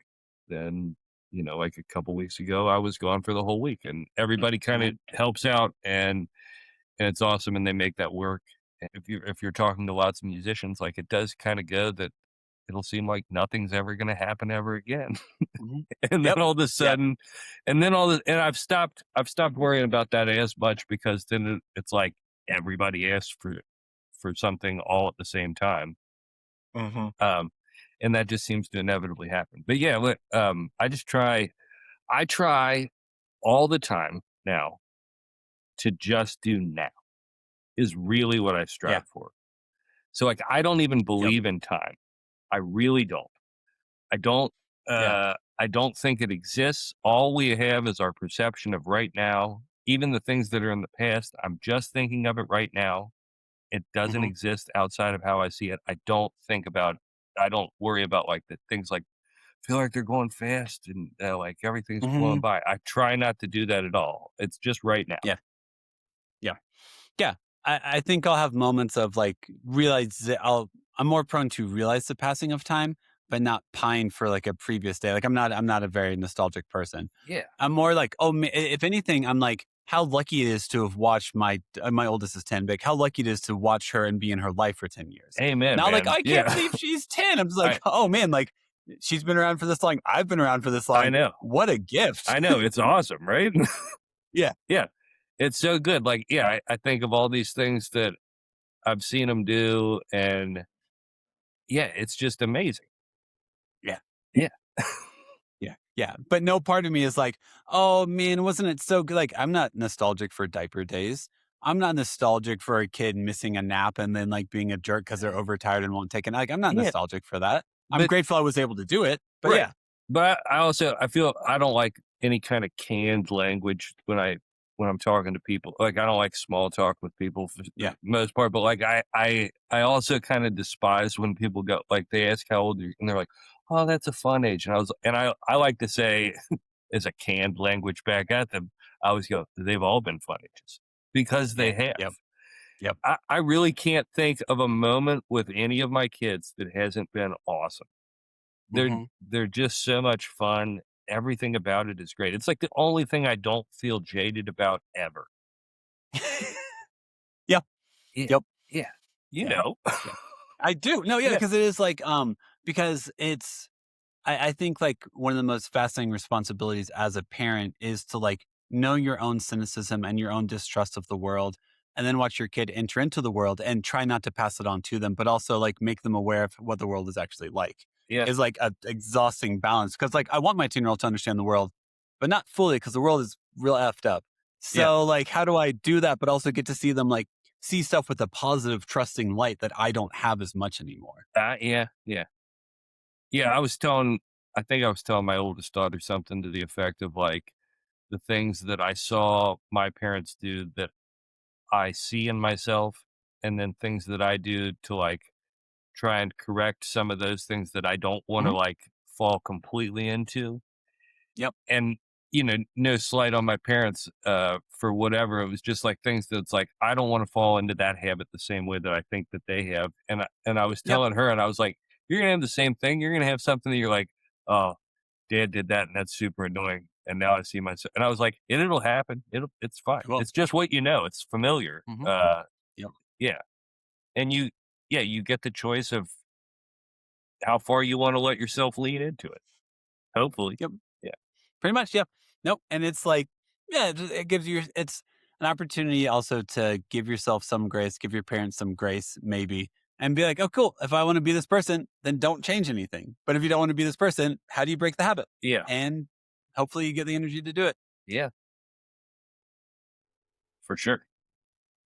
then like a couple weeks ago I was gone for the whole week, and everybody kind of Mhm. helps out, and it's awesome, and they make that work. And if you're talking to lots of musicians, like, it does kinda go that it'll seem like nothing's ever gonna happen ever again. Mhm. And then Yep. all of a Yep. sudden and I've stopped worrying about that as much, because then it's like everybody asks for something all at the same time. Mhm. Um, and that just seems to inevitably happen. But yeah, look, I try all the time now to just do now, is really what I Yeah. strive for. So, like, I don't even Yep. believe in time. I really don't. I don't, Yeah. I don't think it exists. All we have is our perception of right now. Even the things that are in the past, I'm just thinking of it right now. It doesn't Mhm. exist outside of how I see it. I don't worry about like the things like feel like they're going fast and like everything's flowing Mhm. by. I try not to do that at all. It's just right now. Yeah. Yeah. Yeah. I think I'll have moments of like realize that I'm more prone to realize the passing of time, but not pine for like a previous day. Like I'm not a very nostalgic person. Yeah. I'm more like, oh, if anything, I'm like, how lucky it is to have watched my oldest is 10, but how lucky it is to watch her and be in her life for 10 years. Amen, Not like, man. I can't Yeah. believe she's 10. I'm just I like, oh man, like she's been around for this long. I've been around for this I long. know. What a gift. I know. It's awesome, right? Yeah. Yeah. It's so good. Like, yeah, I think of all these things that I've seen them do, and yeah, it's just amazing. Yeah. Yeah. Yeah. Yeah. But no part of me is like, oh man, wasn't it so good? Like, I'm not nostalgic for diaper days. I'm not nostalgic for a kid missing a nap and then like being a jerk because they're overtired and won't take it. Like, I'm not Yeah. nostalgic for that. I'm But grateful I was able to do it. But right. yeah. But I feel I don't like any kind of canned language when I'm talking to people. Like, I don't like small talk with people for Yeah. the most part. But like, I also kind of despise when people go, like, they ask how old you're, and they're like, "Oh, that's a fun age." And I like to say, as a canned language back at them, I always go, "They've all been fun ages because they have." Yep. Yep. I really can't think of a moment with any of my kids that hasn't been awesome. Mhm. They're just so much fun. Everything about it is great. It's like the only thing I don't feel jaded about ever. Yeah. Yeah. Yep. Yeah. You Yeah. know. Yeah. I do. No, yeah, Yeah. because it is like, because it's, I think like one of the most fascinating responsibilities as a parent is to like know your own cynicism and your own distrust of the world, and then watch your kid enter into the world and try not to pass it on to them, but also like make them aware of what the world is actually like. Yeah. Is like a exhausting balance because like I want my 10-year-old to understand the world, but not fully because the world is real effed up. Yeah. So like, how do I do that, but also get to see them like see stuff with a positive, trusting light that I don't have as much anymore? Yeah. Yeah. Yeah. I think I was telling my oldest daughter something to the effect of like the things that I saw my parents do that I see in myself, and then things that I do to like try and correct some of those things that I don't want to Mhm. like fall completely into. Yep. And, no slight on my parents, for whatever. It was just like things that's like, I don't want to fall into that habit the same way that I think that they have. And I was Yep. telling her, and I was like, you're going to have the same thing. You're going to have something that you're like, oh, dad did that, and that's super annoying. And now I see myself, and I was like, it'll happen. It's fine. Cool. It's just what you know. It's familiar. Mhm. Yep. Yeah. And you get the choice of how far you want to let yourself lean into it. Hopefully. Yep. Yeah. Pretty much. Yep. Nope. And it's like, yeah, it gives you, it's an opportunity also to give yourself some grace, give your parents some grace, maybe, and be like, oh, cool. If I want to be this person, then don't change anything. But if you don't want to be this person, how do you break the habit? Yeah. And hopefully you get the energy to do it. Yeah. For sure.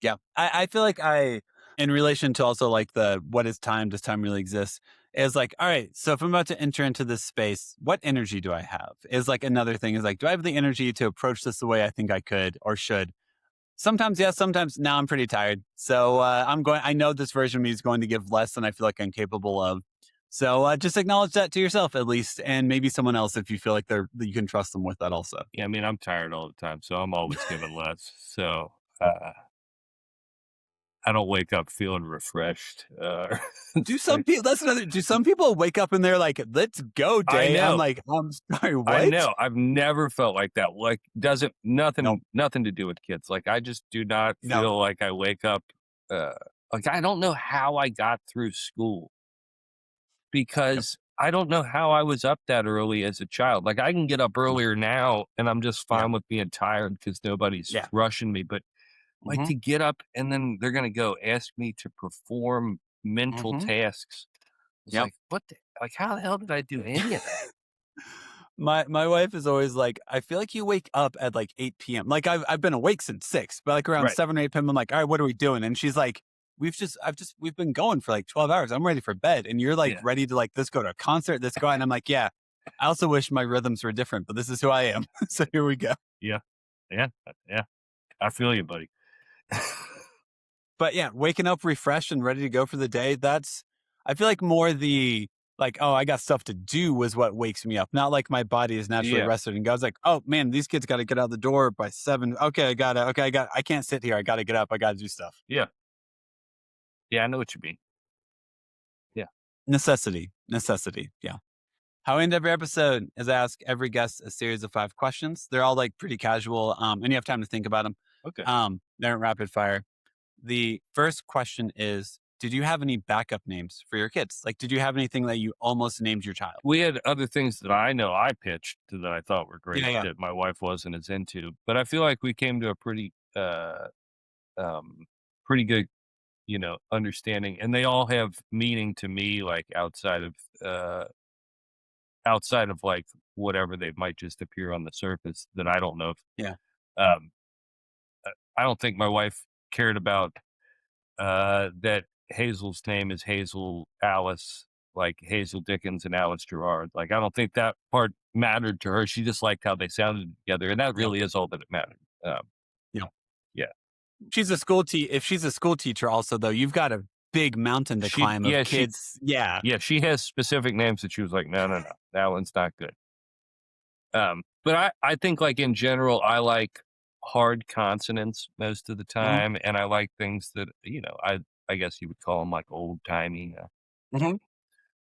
Yeah. I feel like in relation to also like what is time, does time really exist? Is like, all right, so if I'm about to enter into this space, what energy do I have? Is like another thing is like, do I have the energy to approach this the way I think I could or should? Sometimes yes, sometimes now I'm pretty tired. So I know this version of me is going to give less than I feel like I'm capable of. So just acknowledge that to yourself at least, and maybe someone else if you feel like that you can trust them with that also. Yeah. I mean, I'm tired all the time, so I'm always giving less. So, I don't wake up feeling refreshed. Do some people? That's another. Do some people wake up and they're like, "Let's go, I day"? I'm know. like, I'm sorry, what? I know. I've never felt like that. Like, nothing Nope. nothing to do with kids. Like, I just do not No. feel like I wake up. Like, I don't know how I got through school because I don't know how I was up that early as a child. Like, I can get up earlier now, and I'm just Yeah. fine with being tired because nobody's Yeah. rushing me. But like, Mhm. to get up and then they're gonna go ask me to perform mental Mhm. tasks. It's Yep. like, what the like, how the hell did I do any of that? My wife is always like, I feel like you wake up at like 8 p.m. Like I've been awake since 6, but like around Right. 7 or 8 p.m. I'm like, all right, what are we doing? And she's like, we've been going for like 12 hours. I'm ready for bed. And you're like Yeah. ready to like, let's go to a concert, let's go. And I'm like, yeah, I also wish my rhythms were different, but this is who I am. So here we go. Yeah. Yeah. I feel you, buddy. But yeah, waking up refreshed and ready to go for the day, I feel like more the like, oh, I got stuff to do was what wakes me up. Not like my body is naturally Yeah. rested and goes like, oh man, these kids got to get out the door by 7. Okay, I can't sit here. I got to get up. I got to do stuff. Yeah. Yeah, I know what you mean. Yeah. Necessity. Yeah. How I end every episode is I ask every guest a series of 5 questions. They're all like pretty casual, and you have time to think about them. Okay. They're rapid fire. The first question is, did you have any backup names for your kids? Like, did you have anything that you almost named your child? We had other things that I know I pitched that I thought were great Yeah. that my wife wasn't as into. But I feel like we came to a pretty pretty good, understanding, and they all have meaning to me, like outside of like whatever they might just appear on the surface that I don't know. Yeah. Um, I don't think my wife cared about that Hazel's name is Hazel Alice, like Hazel Dickens and Alice Gerard. Like, I don't think that part mattered to her. She just liked how they sounded together, and that really is all that it mattered. Yeah. Yeah. If she's a school teacher also, though, you've got a big mountain to climb of kids. Yeah. She has specific names that she was like, no, that one's not good. But I think, like, in general, I like hard consonants most of the time, and I like things that, I guess you would call them like old timey.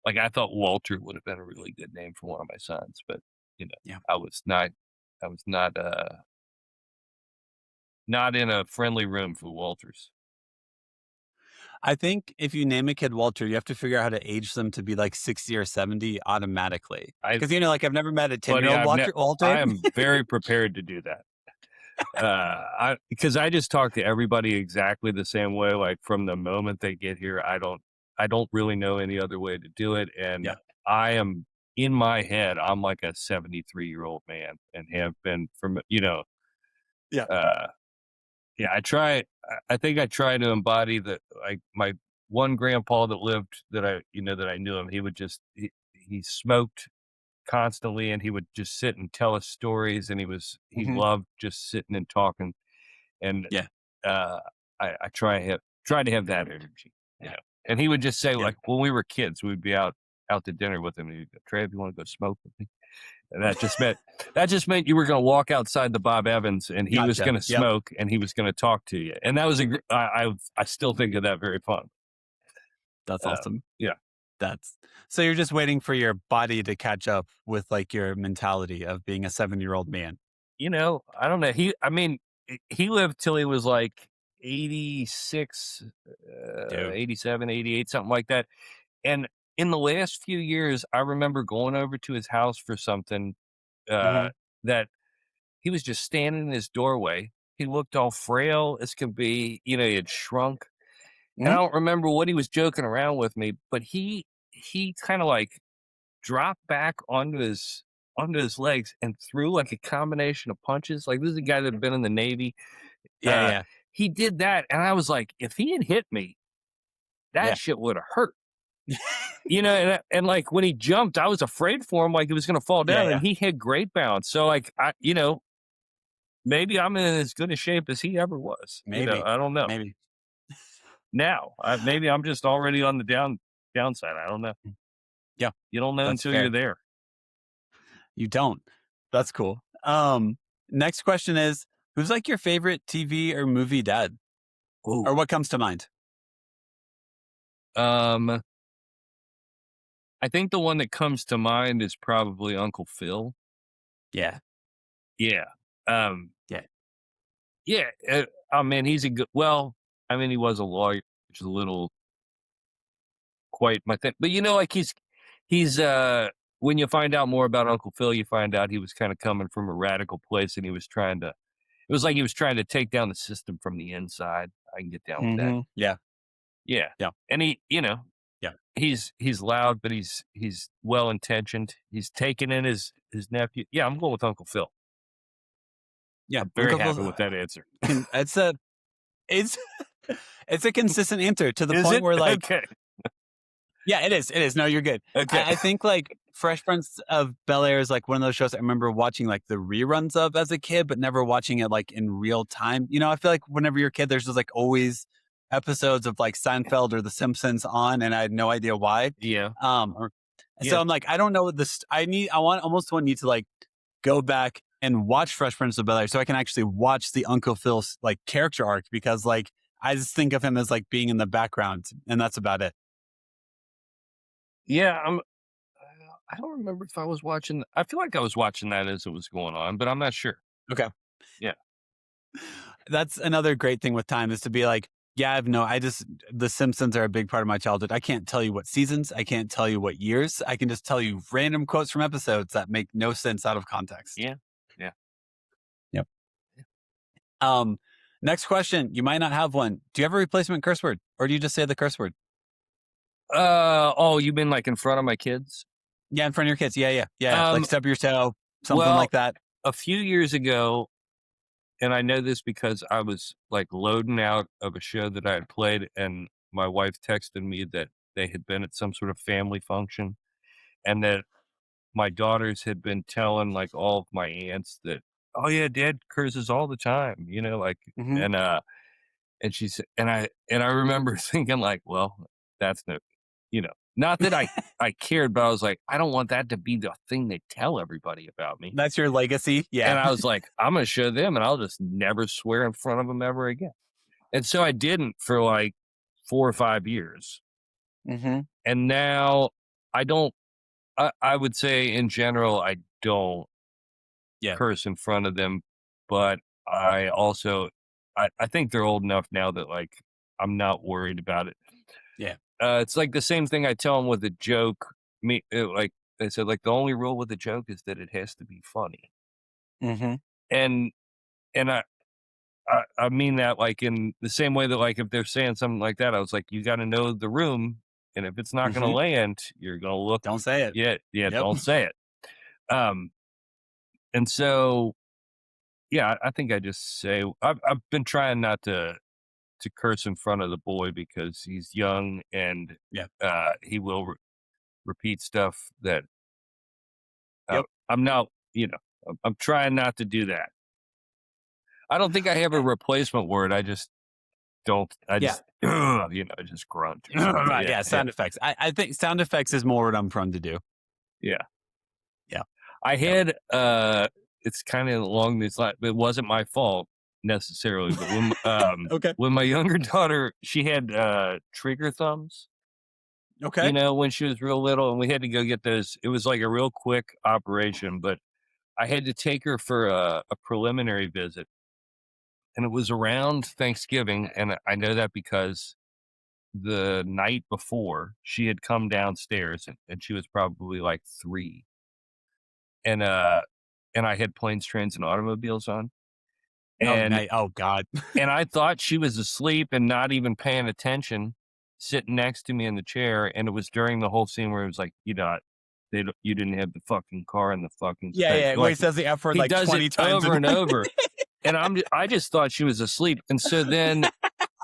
Like, I thought Walter would have been a really good name for one of my sons, but I was not in a friendly room for Walters. I think if you name a kid Walter, you have to figure out how to age them to be like 60 or 70 automatically. Because, like, I've never met a 10-year-old Walter. I am very prepared to do that. Because I just talk to everybody exactly the same way. Like, from the moment they get here, I don't really know any other way to do it. And I am, in my head, I'm like a 73-year-old man and have been from, I think I try to embody that. Like, my one grandpa that lived that I knew him, he would just, he smoked constantly, and he would just sit and tell us stories, and he loved just sitting and talking. And I try to have that energy, and he would just say, like, when we were kids, we'd be out to dinner with him, and he'd go, "Trav, you want to go smoke with me?" And that just meant you were going to walk outside the Bob Evans, and he was going to smoke, and he was going to talk to you. And that was I still think of that very fun. That's awesome. Yeah. So you're just waiting for your body to catch up with, like, your mentality of being a 7-year-old man. I don't know. He lived till he was like 86, 87, 88, something like that. And in the last few years, I remember going over to his house for something that he was just standing in his doorway. He looked all frail as can be. He had shrunk. And I don't remember what he was joking around with me, but he kind of like dropped back onto his legs and threw like a combination of punches. Like, this is a guy that had been in the Navy. He did that, and I was like, if he had hit me, that shit would have hurt. And like, when he jumped, I was afraid for him, like he was going to fall down, and he had great bounce. So, like, maybe I'm in as good a shape as he ever was. Maybe. I don't know. Maybe. Now, maybe I'm just already on the downside. I don't know. Yeah. You don't know until you're there. You don't. That's cool. Next question is, who's like your favorite TV or movie dad? Ooh. Or what comes to mind? I think the one that comes to mind is probably Uncle Phil. Yeah. Yeah. He's a good, he was a lawyer, which is a little quite my thing. But, like, he's when you find out more about Uncle Phil, you find out he was kind of coming from a radical place, and he was trying to take down the system from the inside. I can get down with that. Yeah. And he, he's loud, but he's well-intentioned. He's taken in his nephew. Yeah, I'm going with Uncle Phil. Yeah. I'm very happy with that answer. It's a consistent answer to the point where, like, okay. Yeah, it is. No, you're good. Okay. I think, like, Fresh Prince of Bel-Air is like one of those shows I remember watching, like, the reruns of as a kid, but never watching it, like, in real time. I feel like whenever you're a kid, there's just, like, always episodes of, like, Seinfeld or The Simpsons on, and I had no idea why. Yeah. So I'm like, I don't know this. I almost need to, like, go back and watch Fresh Prince of Bel-Air so I can actually watch the Uncle Phil's, like, character arc, because, like, I just think of him as, like, being in the background, and that's about it. Yeah, I don't remember if I was watching. I feel like I was watching that as it was going on, but I'm not sure. Okay. Yeah. That's another great thing with time, is to be like, The Simpsons are a big part of my childhood. I can't tell you what seasons. I can't tell you what years. I can just tell you random quotes from episodes that make no sense out of context. Yeah. Yep. Next question. You might not have one. Do you have a replacement curse word, or do you just say the curse word? Oh, you mean like in front of my kids? Yeah, in front of your kids. Yeah. Like stub your toe, something well, like that. A few years ago, and I know this because I was like loading out of a show that I had played, and my wife texted me that they had been at some sort of family function, and that my daughters had been telling like all of my aunts that, oh yeah, Dad curses all the time, like, Mhm. and she said, and I remember thinking like, well, that's no, not that I cared, but I was like, I don't want that to be the thing they tell everybody about me. That's your legacy. Yeah. And I was like, I'm going to show them, and I'll just never swear in front of them ever again. And so I didn't for like 4 or 5 years. Mm-hmm. And now I don't, I would say in general, I don't curse in front of them, but I also, I think they're old enough now that like, I'm not worried about it. Yeah. It's like the same thing I tell them with a joke. Like they said, like the only rule with a joke is that it has to be funny. Mm-hmm. And I mean that like in the same way that like if they're saying something like that, I was like, you got to know the room, and if it's not going to land, you're going to look. Don't say it. Yeah, Yep. Don't say it. And so, yeah, I think I just say I've been trying not to curse in front of the boy because he's young, and he will repeat stuff that I'm not. I'm trying not to do that. I don't think I have a replacement word. I just don't. I just just grunt. Right. Sound effects. I think sound effects is more what I'm prone to do. Yeah. Yeah. I had it's kind of along these lines. It wasn't my fault necessarily, but when when my younger daughter, she had trigger thumbs. Okay. When she was real little, and we had to go get those. It was like a real quick operation, but I had to take her for a preliminary visit. And it was around Thanksgiving, and I know that because the night before she had come downstairs, and she was probably like 3, and I had Planes, Trains, and Automobiles on, and oh God, and I thought she was asleep and not even paying attention, sitting next to me in the chair, and it was during the whole scene where it was like, you didn't have the fucking car in the fucking yeah. Where he says the F word like 20 times over and over. And I just thought she was asleep. And so then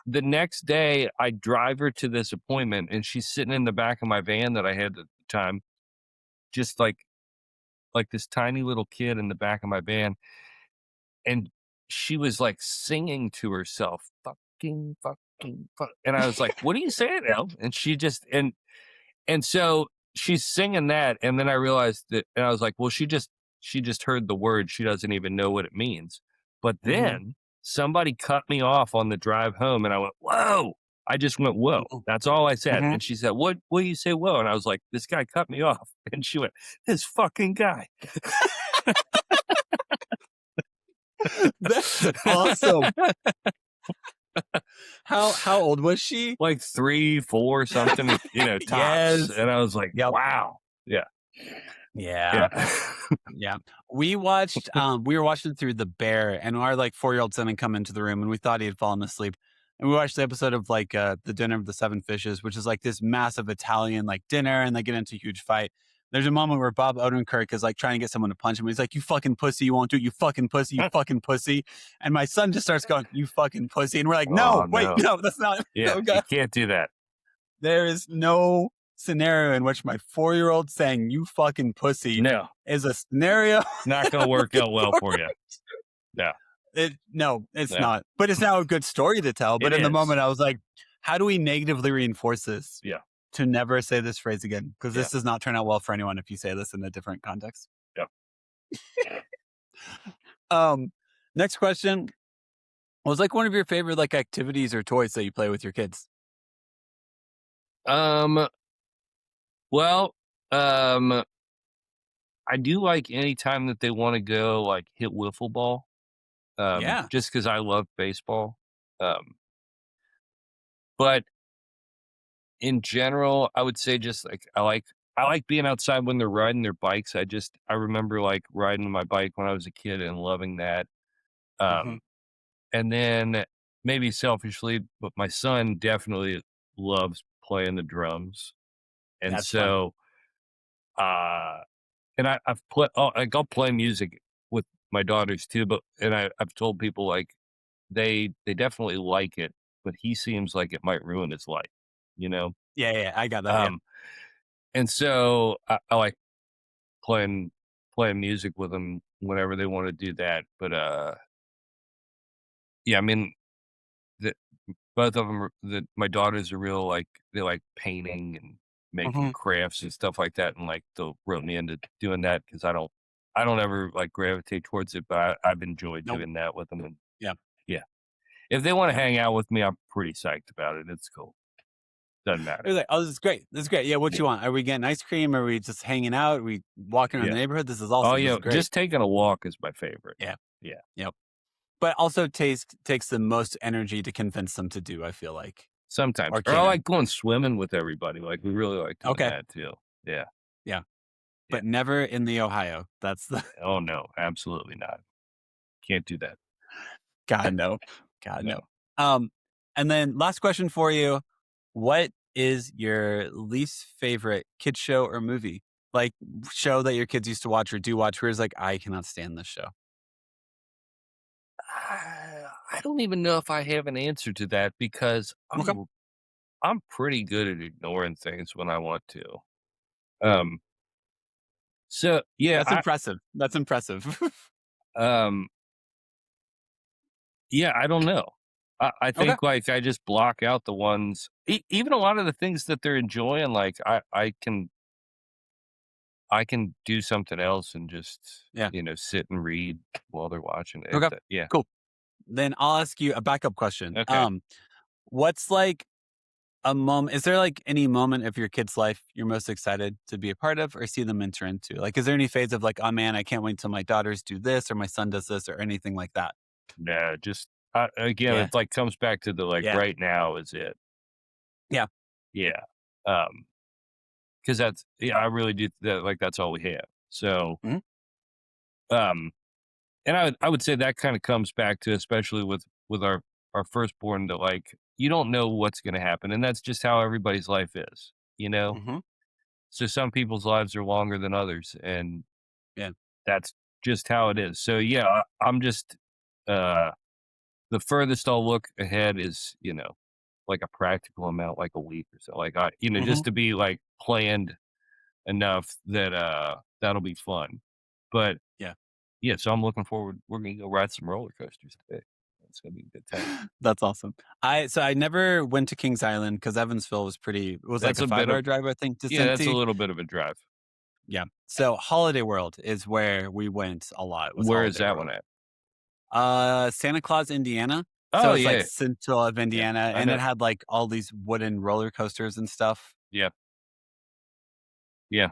the next day I drive her to this appointment, and she's sitting in the back of my van that I had at the time, just like this tiny little kid in the back of my van. And she was like singing to herself, fucking. And I was like, what are you saying, Elle? And she just, and so she's singing that. And then I realized that, and I was like, well, she just heard the word. She doesn't even know what it means. But then somebody cut me off on the drive home, and I went, whoa. I just went, whoa. That's all I said. And she said, what do you say, whoa? And I was like, this guy cut me off. And she went, this fucking guy. That's awesome. How old was she? Like 3, 4, something, tops. Yes. And I was like, wow. Yeah. Yeah. We watched, we were watching through The Bear, and our like 4-year-old son had come into the room, and we thought he had fallen asleep. And we watched the episode of like the Dinner of the Seven Fishes, which is like this massive Italian like dinner, and they get into a huge fight. There's a moment where Bob Odenkirk is like trying to get someone to punch him. He's like, you fucking pussy, you won't do it, you fucking pussy, you fucking pussy. And my son just starts going, you fucking pussy. And we're like, no, that's not. Yeah, you can't do that. There is no scenario in which my 4-year-old saying you fucking pussy is a scenario. Not going to work out well for you. Yeah. It's not. But it's now a good story to tell. But in the moment, I was like, how do we negatively reinforce this? Yeah. To never say this phrase again, because this does not turn out well for anyone if you say this in a different context. Yeah. Next question. What was like one of your favorite like activities or toys that you play with your kids? Well, I do like any time that they want to go like hit wiffle ball. Just because I love baseball. But in general, I would say just like I like being outside when they're riding their bikes. I remember like riding my bike when I was a kid and loving that. And then maybe selfishly, but my son definitely loves playing the drums. And That's fun. so, uh, and I'll play music with my daughters too, but, and I've told people like they definitely like it, but he seems like it might ruin his life, you know? Yeah, I got that. Yeah. Um, and so I like playing, playing music with them whenever they want to do that. But, yeah, I mean, the, both of them, my daughters are real, like, they like painting and making Mhm. crafts and stuff like that. And like, they'll rope me into doing that because I don't ever like gravitate towards it, but I've enjoyed Nope. doing that with them. And Yeah. yeah, if they want to hang out with me, I'm pretty psyched about it. It's cool. Doesn't It matter. was like, oh, this is great. This is great. Yeah. What Yeah. you want? Are we getting ice cream? Are we just hanging out? Are we walking around Yeah. the neighborhood? This is Oh, awesome. This yeah. is great. Just taking a walk is my favorite. Yeah. Yeah. Yep. But also takes the most energy to convince them to do, I feel like. Sometimes. Or Or I can. like going swimming with everybody. Like, we really like doing Okay. that too. Yeah. Yeah. Yeah. But never in the Ohio. That's the Oh, no. Absolutely not. Can't do that. God no. God No. no. And then last question for you. What is your least favorite kid show or movie? Like show that your kids used to watch or do watch where it's like, I cannot stand this show. I don't even know if I have an answer to that because Okay. I'm pretty good at ignoring things when I want to. Um. So yeah, That's impressive. That's impressive. um. Yeah, I don't know. I Okay. think like I just block out the ones, even a lot of the things that they're enjoying. Like I can do something else and just Yeah. sit and read while they're watching it. Okay. Yeah. Cool. Then I'll ask you a backup question. Okay. What's like a moment? Is there like any moment of your kid's life you're most excited to be a part of or see them enter into? Like, is there any phase of like, oh man, I can't wait till my daughters do this or my son does this or anything like that? No, just again, Yeah. it like comes back to the like Yeah. right now is it. Yeah. Yeah. Because I really do that. Like that's all we have. So, Mhm. and I would say that kind of comes back to especially with our firstborn that like you don't know what's going to happen, and that's just how everybody's life is. Mhm. So some people's lives are longer than others, and Yeah. that's just how it is. So yeah, I'm just uh the furthest I'll look ahead is, like a practical amount, like a week or so. Like Mhm. just to be like planned enough that that'll be fun. But Yeah. yeah, so I'm looking forward. We're gonna go ride some roller coasters today. It's gonna be a good time. That's awesome. I never went to Kings Island because Evansville was it was like That's a a bit 5 hour of drive, I think, to Yeah, that's a Cincy. little bit of a drive. Yeah. So Holiday World is where we went a lot. Was Where is Holiday that World. one at? Santa Claus, Indiana. So Oh it's like yeah, central of yeah. Indiana, I and know. it had like all these wooden roller coasters and stuff. Yeah, yeah.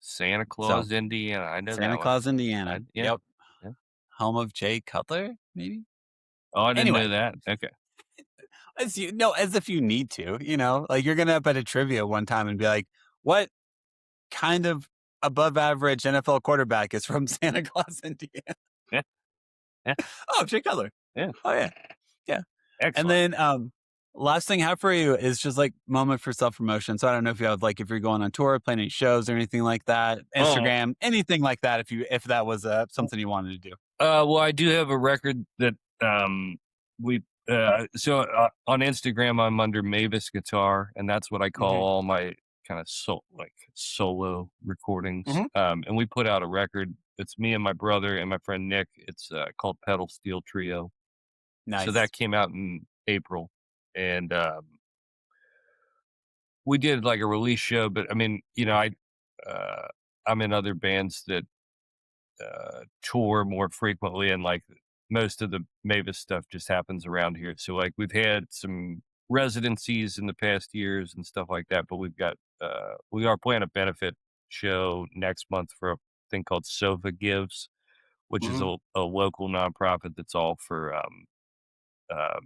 Santa So Claus, Indiana. I know Santa that one. Claus, Indiana. Yeah, Yep. yeah. Home of Jay Cutler, maybe. Oh, I didn't Anyway, know that. Okay. as if you need to, like you're gonna up at a trivia one time and be like, what kind of above average NFL quarterback is from Santa Claus, Indiana? Yeah, yeah, Oh, Jay Cutler. yeah. Oh yeah. Yeah. And Excellent. then last thing I have for you is just like moment for self promotion. So I don't know if you have like if you're going on tour, playing any shows or anything like that, Oh, Instagram, anything like that. If that was something you wanted to do. well, I do have a record that we on Instagram I'm under Mavis Guitar, and that's what I call Hmm. all my kind of solo recordings. Hmm. And we put out a record. It's me and my brother and my friend Nick. It's called Pedal Steel Trio. Nice. So that came out in April, and we did like a release show. But I mean, I'm in other bands that tour more frequently, and like most of the Mavis stuff just happens around here. So like we've had some residencies in the past years and stuff like that, but we are playing a benefit show next month for a thing called Sofa Gives, which is Hmm. a local nonprofit that's all for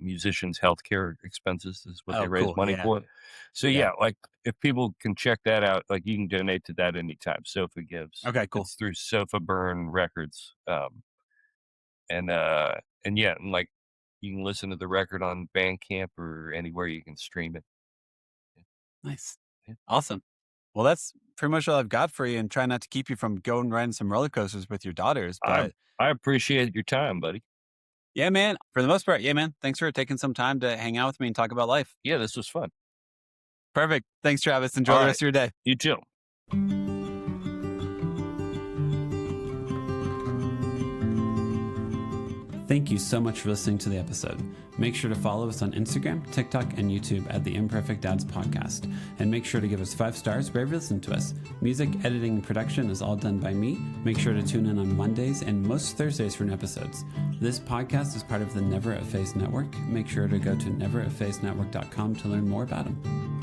musicians' healthcare expenses is what they Oh, raise cool. money Yeah. for. So Yeah. yeah, like if people can check that out, like you can donate to that anytime. Sofa Gives. Okay, cool. It's through Sofa Burn Records. And yeah, and like you can listen to the record on Bandcamp or anywhere you can stream it. Nice. Yeah. Awesome. Well, that's pretty much all I've got for you, and try not to keep you from going riding some roller coasters with your daughters. But I appreciate your time, buddy. yeah, man, for the most part, yeah, man, thanks for taking some time to hang out with me and talk about life. Yeah, this was fun. Perfect. Thanks, Travis. Enjoy the rest of your day. You too. Thank you so much for listening to the episode. Make sure to follow us on Instagram, TikTok, and YouTube at the Imperfect Dads Podcast. And make sure to give us 5 stars wherever you listen to us. Music, editing, and production is all done by me. Make sure to tune in on Mondays and most Thursdays for new episodes. This podcast is part of the Never Efface Network. Make sure to go to nevereffacenetwork.com to learn more about them.